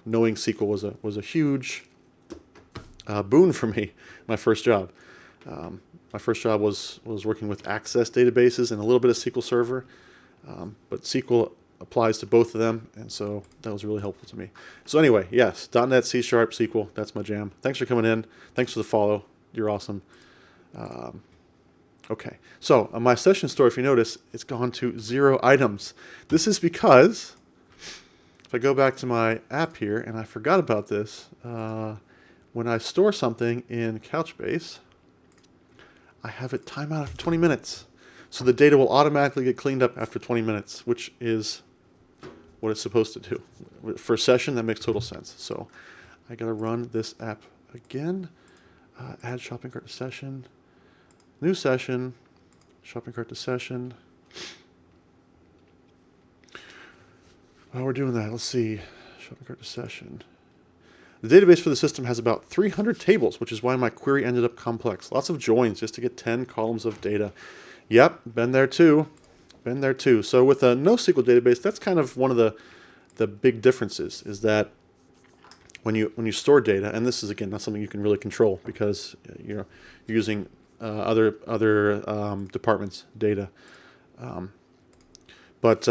Knowing SQL was a huge boon for me. My first job. My first job was working with Access databases and a little bit of SQL Server, but SQL applies to both of them, and so that was really helpful to me. So anyway, yes, .NET, C#, SQL, that's my jam. Thanks for coming in. Thanks for the follow. You're awesome. Okay, so on my session store, if you notice, it's gone to 0 items. This is because if I go back to my app here, and I forgot about this, when I store something in Couchbase, I have it time out after 20 minutes. So the data will automatically get cleaned up after 20 minutes, which is what it's supposed to do. For a session, that makes total sense. So I got to run this app again. Add shopping cart to session. New session. Shopping cart to session. While we're doing that, let's see. Shopping cart to session. The database for the system has about 300 tables, which is why my query ended up complex. Lots of joins just to get 10 columns of data. Yep, been there too. Been there too. So with a NoSQL database, that's kind of one of the big differences, is that when you store data, and this is again not something you can really control because you're using other departments' data, but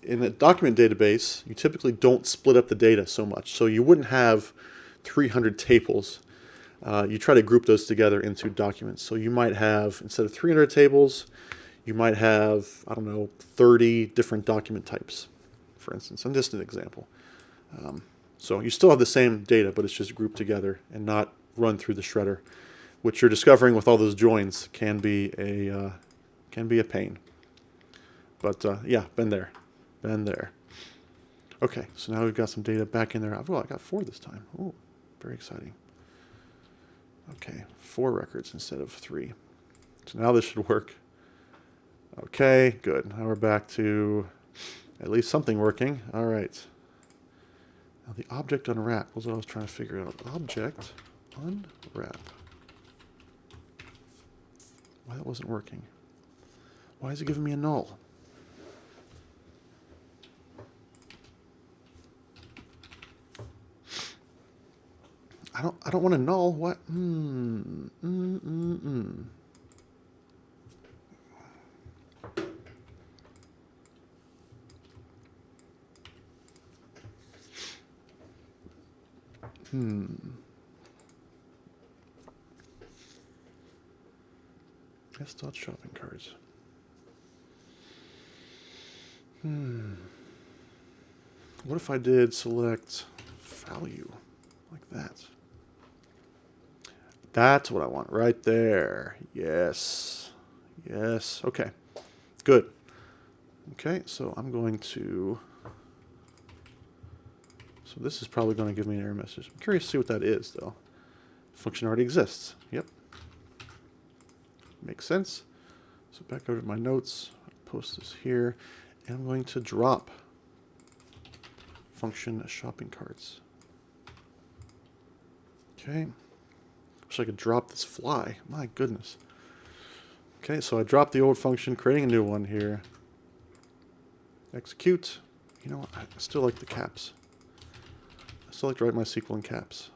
in a document database, you typically don't split up the data so much. So you wouldn't have 300 tables. You try to group those together into documents. So you might have, instead of 300 tables, you might have, 30 different document types, for instance. And just an example. So you still have the same data, but it's just grouped together and not run through the shredder, which you're discovering with all those joins can be a pain. But yeah, been there. Okay, so now we've got some data back in there. Oh, I got 4 this time. Oh, very exciting. Okay, 4 records instead of 3. So now this should work. Okay, good. Now we're back to at least something working. All right. Now the object unwrap was what I was trying to figure out. Object unwrap. Why that wasn't working? Why is it giving me a null? I don't want a null. What? Yes, dot shopping carts. What if I did select value like that? That's what I want right there. Yes. Yes. Okay. Good. Okay, so I'm going to... So this is probably going to give me an error message. I'm curious to see what that is, though. Function already exists. Yep. Makes sense. So back over to my notes. Post this here. And I'm going to drop function shopping carts. Okay. Wish I could drop this fly. My goodness. Okay, so I dropped the old function, creating a new one here. Execute. You know what? I still like the caps. I still like to write my SQL in caps.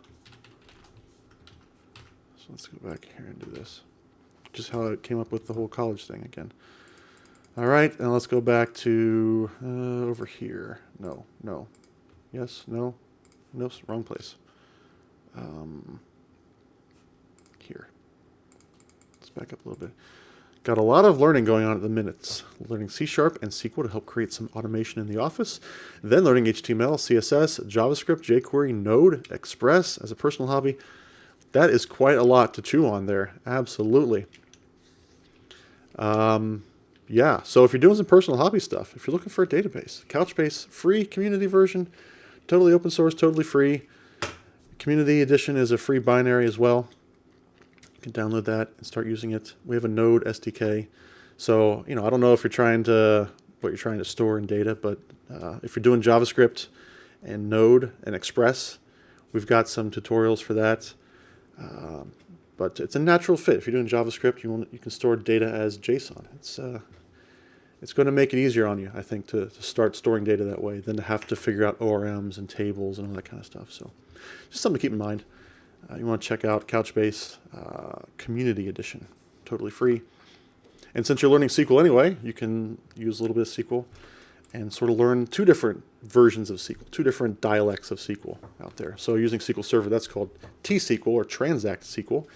So let's go back here and do this. Just how I came up with the whole college thing again. All right, and let's go back to over here. No. Yes, no. No, wrong place. Here. Let's back up a little bit. Got a lot of learning going on at the minutes. Learning C# and SQL to help create some automation in the office. Then learning HTML, CSS, JavaScript, jQuery, Node, Express as a personal hobby. That is quite a lot to chew on there. Absolutely. Yeah, so if you're doing some personal hobby stuff, if you're looking for a database, Couchbase, free community version, totally open source, totally free. Community edition is a free binary as well. You can download that and start using it. We have a Node SDK. So, I don't know if you're trying to, what you're trying to store in data, but if you're doing JavaScript and Node and Express, we've got some tutorials for that. But it's a natural fit. If you're doing JavaScript, you can store data as JSON. it's going to make it easier on you, I think, to start storing data that way than to have to figure out ORMs and tables and all that kind of stuff. So just something to keep in mind. You want to check out Couchbase Community Edition, totally free. And since you're learning SQL anyway, you can use a little bit of SQL and sort of learn two different versions of SQL, two different dialects of SQL out there. So using SQL Server, that's called T-SQL or Transact SQL.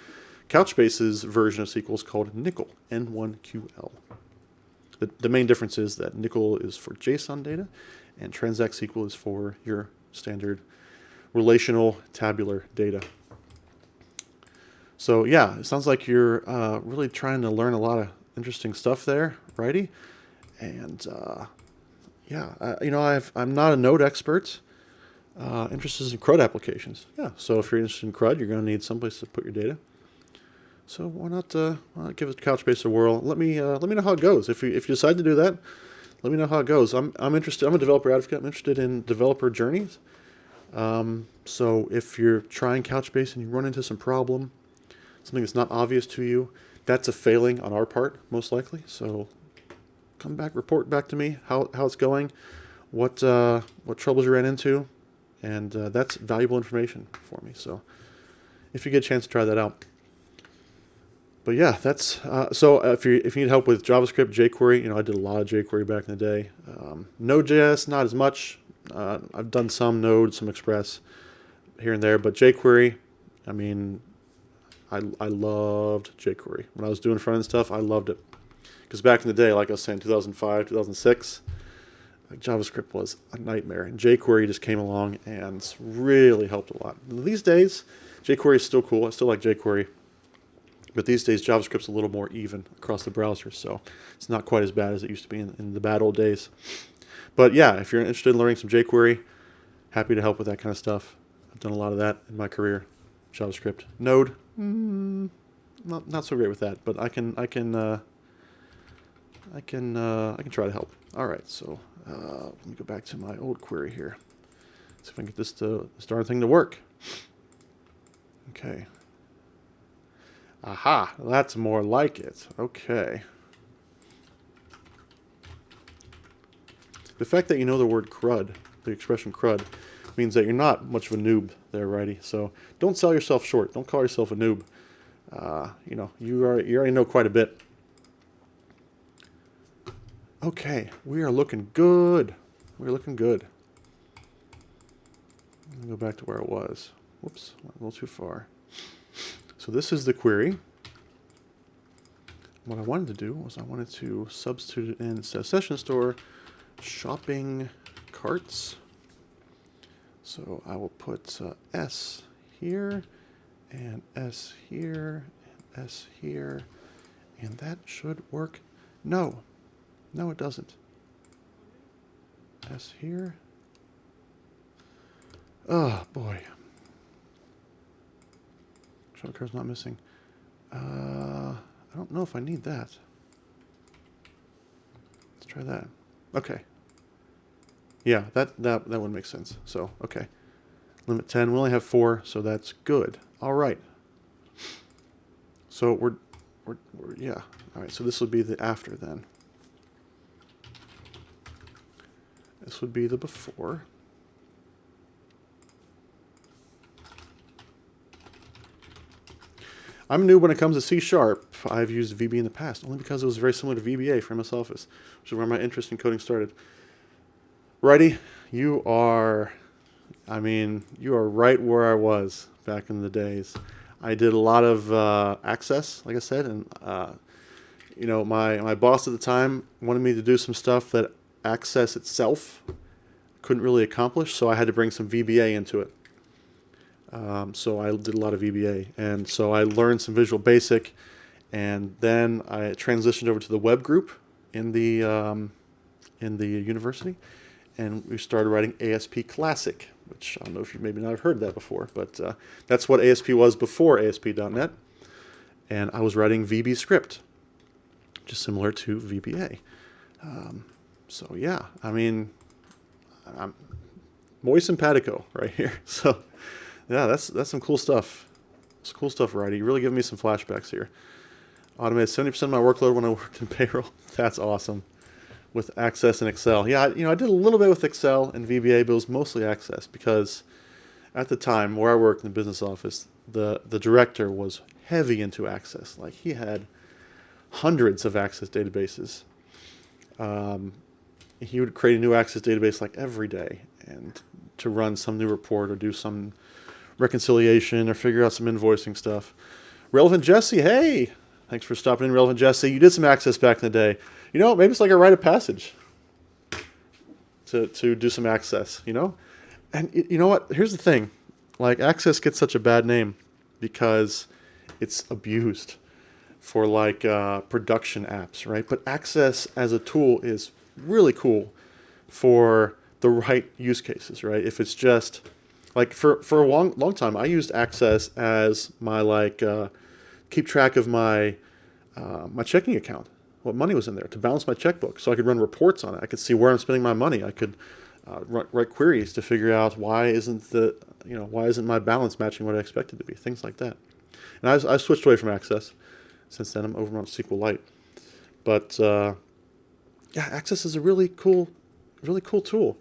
Couchbase's version of SQL is called NQL, N1QL. The main difference is that NQL is for JSON data and Transact SQL is for your standard relational tabular data. So yeah, it sounds like you're really trying to learn a lot of interesting stuff there, righty? And I'm not a Node expert. Interested in CRUD applications. Yeah, so if you're interested in CRUD, you're going to need someplace to put your data. So why not give it Couchbase a whirl? Let me know how it goes. If you decide to do that, let me know how it goes. I'm interested. I'm a developer advocate. I'm interested in developer journeys. So if you're trying Couchbase and you run into some problem, something that's not obvious to you, that's a failing on our part, most likely. So come back, report back to me how it's going, what troubles you ran into, and that's valuable information for me. So if you get a chance to try that out. But yeah, that's so if you need help with JavaScript, jQuery, I did a lot of jQuery back in the day. Node.js, not as much. I've done some Node, some Express here and there, but jQuery, I mean, I loved jQuery. When I was doing front-end stuff, I loved it. Because back in the day, like I was saying, 2005, 2006, JavaScript was a nightmare. And jQuery just came along and really helped a lot. These days, jQuery is still cool. I still like jQuery. But these days, JavaScript's a little more even across the browser, so it's not quite as bad as it used to be in the bad old days. But yeah, if you're interested in learning some jQuery, happy to help with that kind of stuff. I've done a lot of that in my career. JavaScript, Node, not so great with that, but I can try to help. All right, so let me go back to my old query here. See if I can get this darn thing to work. Okay. Aha, that's more like it. Okay. The fact that you know the word CRUD, the expression CRUD, means that you're not much of a noob there, righty? So don't sell yourself short. Don't call yourself a noob. You already know quite a bit. Okay, we are looking good. We're looking good. Let me go back to where it was. Whoops, went a little too far. So this is the query. What I wanted to do was I wanted to substitute it in session store shopping carts. So I will put S here and S here and S here, and that should work. No, it doesn't. S here. Oh boy. Shopping cart's not missing. I don't know if I need that. Let's try that. Okay. Yeah, that would make sense. So, okay. Limit 10. We only have 4, so that's good. All right. So we're yeah. All right, so this would be the after then. This would be the before. I'm new when it comes to C#. I've used VB in the past, only because it was very similar to VBA for MS Office, which is where my interest in coding started. Righty, you are right where I was back in the days. I did a lot of Access, like I said, and my boss at the time wanted me to do some stuff that Access itself couldn't really accomplish, so I had to bring some VBA into it. So I did a lot of VBA, and so I learned some Visual Basic, and then I transitioned over to the web group in the university, and we started writing ASP Classic, which I don't know if you maybe not have heard that before, but that's what ASP was before ASP.NET, and I was writing VB script, which is similar to VBA. So yeah, I'm muy simpatico right here. So yeah, that's some cool stuff. It's cool stuff, Righty. You're really giving me some flashbacks here. Automated 70% of my workload when I worked in payroll. That's awesome. with Access and Excel. Yeah, I did a little bit with Excel and VBA, but it was mostly Access because at the time where I worked in the business office, the director was heavy into Access. Like he had hundreds of Access databases. He would create a new Access database like every day, and to run some new report or do some reconciliation or figure out some invoicing stuff. Relevant Jesse, hey, thanks for stopping in, Relevant Jesse. You did some Access back in the day. Maybe it's like a rite of passage to do some Access, And you know what? Here's the thing. Like, Access gets such a bad name because it's abused for, like, production apps, right? But Access as a tool is really cool for the right use cases, right? If it's just, like, for a long time, I used Access as my, like, keep track of my my checking account, what money was in there, to balance my checkbook, so I could run reports on it. I could see where I'm spending my money. I could write queries to figure out why isn't my balance matching what I expected to be, things like that. And I've switched away from Access since then. I'm over on SQLite, but yeah, Access is a really cool tool.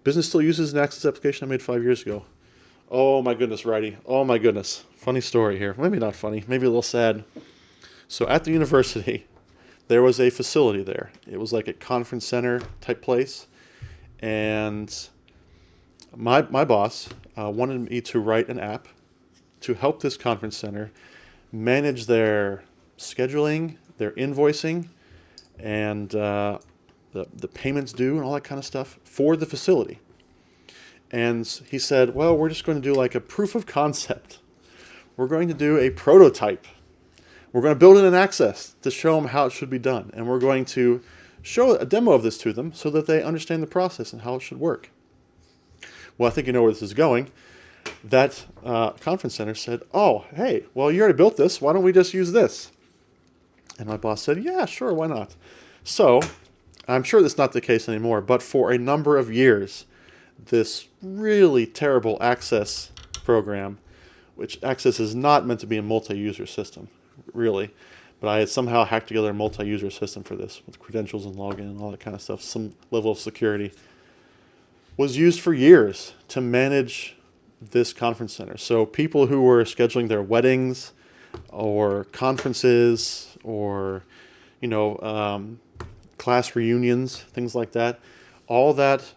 Business still uses an Access application I made 5 years ago. Oh my goodness, Righty. Oh my goodness. Funny story here. Maybe not funny. Maybe a little sad. So at the university, there was a facility there. It was like a conference center type place. And my boss wanted me to write an app to help this conference center manage their scheduling, their invoicing, and the payments due and all that kind of stuff for the facility. And he said, well, we're just going to do like a proof of concept. We're going to do a prototype. We're going to build it in Access to show them how it should be done. And we're going to show a demo of this to them so that they understand the process and how it should work. Well, I think you know where this is going. That conference center said, oh, hey, well, you already built this. Why don't we just use this? And my boss said, yeah, sure, why not? So I'm sure that's not the case anymore, but for a number of years, this really terrible Access program, which Access is not meant to be a multi-user system, really, but I had somehow hacked together a multi-user system for this with credentials and login and all that kind of stuff, some level of security, was used for years to manage this conference center. So people who were scheduling their weddings or conferences or, class reunions, things like that, all that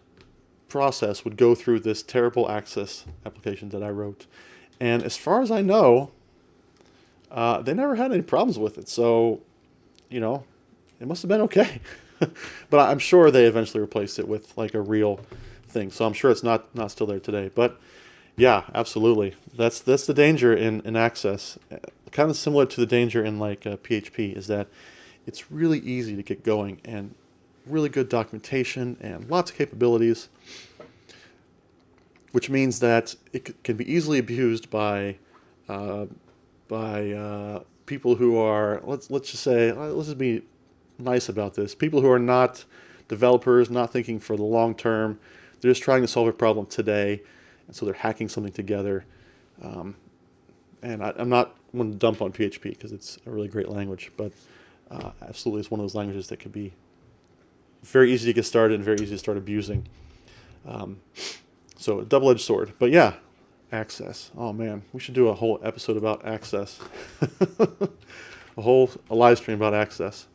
process would go through this terrible Access application that I wrote. And as far as I know, they never had any problems with it. So, it must have been okay. But I'm sure they eventually replaced it with like a real thing. So I'm sure it's not still there today. But yeah, absolutely. That's the danger in Access. Kind of similar to the danger in like PHP is that it's really easy to get going and really good documentation and lots of capabilities, which means that it can be easily abused by people who are, let's just be nice about this, people who are not developers, not thinking for the long term. They're just trying to solve a problem today, and so they're hacking something together. And I'm not one to dump on PHP because it's a really great language, but absolutely it's one of those languages that can be very easy to get started and very easy to start abusing. So a double-edged sword. But yeah, Access. Oh man, we should do a whole episode about Access. a live stream about Access.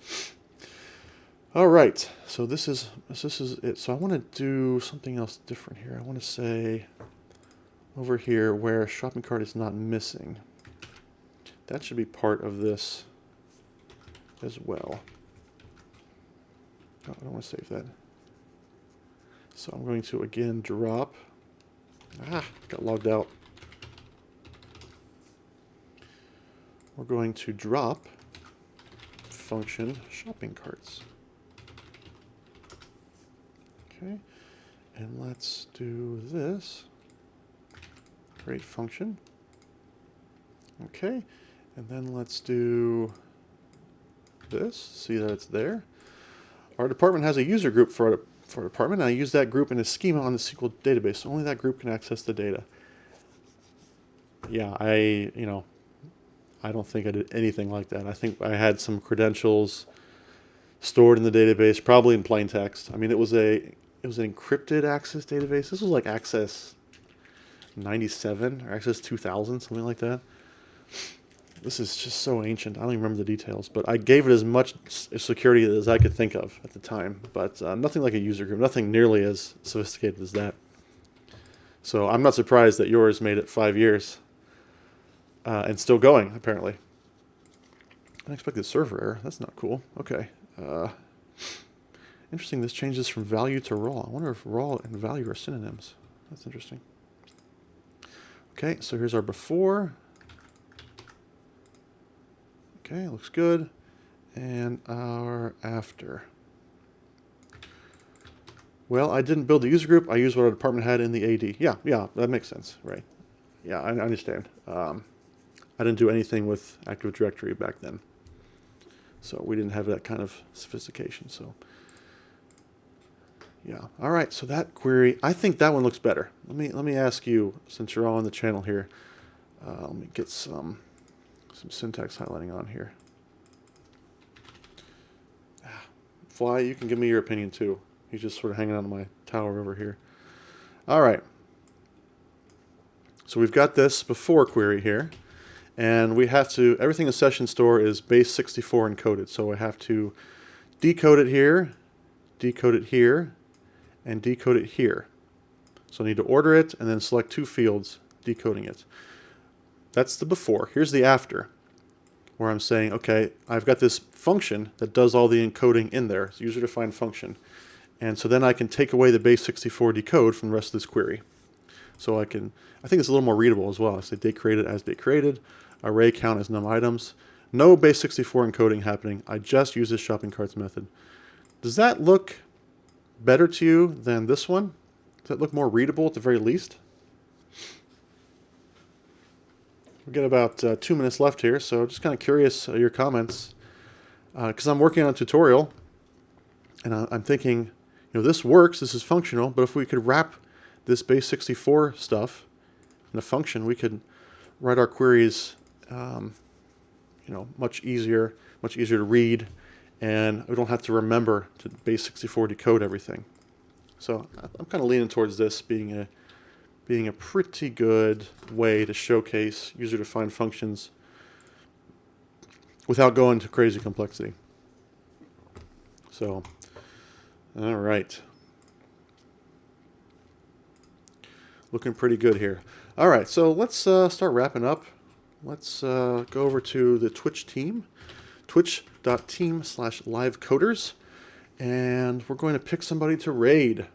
All right, so this is it. So I want to do something else different here. I want to say over here where shopping cart is not missing. That should be part of this as well. Oh, I don't want to save that. So I'm going to again drop. Got logged out. We're going to drop function shopping carts. Okay, and let's do this. Create function. Okay, and then let's do this. See that it's there. Our department has a user group for a department, and I use that group in a schema on the SQL database, so only that group can access the data. Yeah, I don't think I did anything like that. I think I had some credentials stored in the database, probably in plain text. I mean, it was an encrypted access database. This was like Access 97 or Access 2000, something like that. This is just so ancient. I don't even remember the details, but I gave it as much security as I could think of at the time. But nothing like a user group, nothing nearly as sophisticated as that. So I'm not surprised that yours made it 5 years and still going, apparently. Unexpected server error. That's not cool. Okay. Interesting. This changes from value to raw. I wonder if raw and value are synonyms. That's interesting. Okay, so here's our before. Okay, looks good. And our after. Well, I didn't build the user group. I used what our department had in the AD. Yeah, that makes sense, right? Yeah, I understand. I didn't do anything with Active Directory back then. So we didn't have that kind of sophistication. So yeah. All right, so that query, I think that one looks better. Let me ask you, since you're all on the channel here, let me get some syntax highlighting on here. Fly, you can give me your opinion too. He's just sort of hanging on my tower over here. All right. So we've got this before query here. And we have to, everything in session store is base 64 encoded. So I have to decode it here, and decode it here. So I need to order it and then select 2 fields, decoding it. That's the before. Here's the after, where I'm saying, okay, I've got this function that does all the encoding in there. It's a user-defined function. And so then I can take away the base 64 decode from the rest of this query. So I think it's a little more readable as well. I say date created as date created, array count as num items. No base 64 encoding happening. I just use this shopping carts method. Does that look better to you than this one? Does that look more readable at the very least? We've got about 2 minutes left here, so just kind of curious your comments. Because I'm working on a tutorial, and I'm thinking, this works, this is functional, but if we could wrap this base 64 stuff in a function, we could write our queries, much easier to read, and we don't have to remember to base 64 decode everything. So I'm kind of leaning towards this being a pretty good way to showcase user-defined functions without going to crazy complexity. So, all right. Looking pretty good here. All right, so let's start wrapping up. Let's go over to the Twitch team, twitch.team/livecoders, and we're going to pick somebody to raid.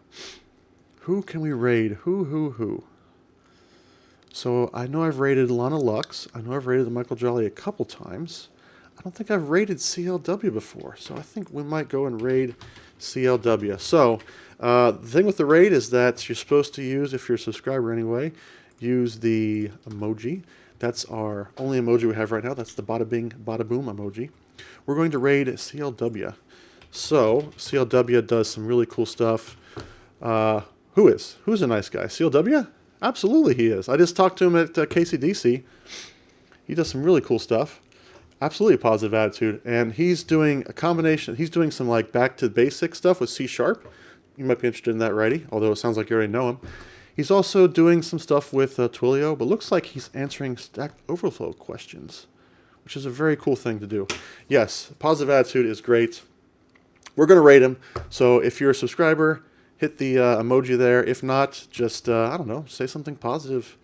Who can we raid? Who? So I know I've raided Lana Lux. I know I've raided Michael Jolly a couple times. I don't think I've raided CLW before, so I think we might go and raid CLW. So the thing with the raid is that you're supposed to use, if you're a subscriber anyway, use the emoji. That's our only emoji we have right now. That's the bada bing, bada boom emoji. We're going to raid CLW. So CLW does some really cool stuff. Who's a nice guy? CLW? Absolutely he is. I just talked to him at KCDC. He does some really cool stuff. Absolutely a positive attitude. And he's doing a combination. He's doing some like back to basic stuff with C#. You might be interested in that, righty? Although it sounds like you already know him. He's also doing some stuff with Twilio, but looks like he's answering Stack Overflow questions, which is a very cool thing to do. Yes, positive attitude is great. We're going to rate him. So if you're a subscriber, hit the emoji there. If not, just, I don't know, say something positive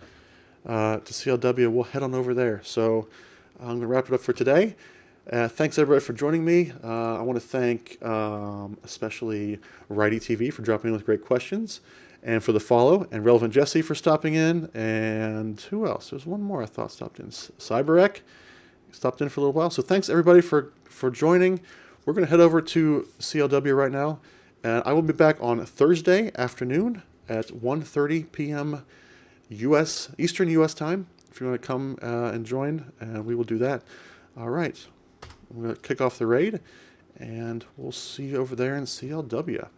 to CLW. We'll head on over there. So I'm going to wrap it up for today. Thanks, everybody, for joining me. I want to thank especially Righty TV for dropping in with great questions, and for the follow, and Relevant Jesse for stopping in, and who else? There's one more I thought stopped in. CyberEck stopped in for a little while. So thanks, everybody, for joining. We're going to head over to CLW right now, and I will be back on Thursday afternoon at 1:30 p.m. Eastern U.S. time. If you want to come and join, we will do that. All right. I'm going to kick off the raid, and we'll see you over there in CLW.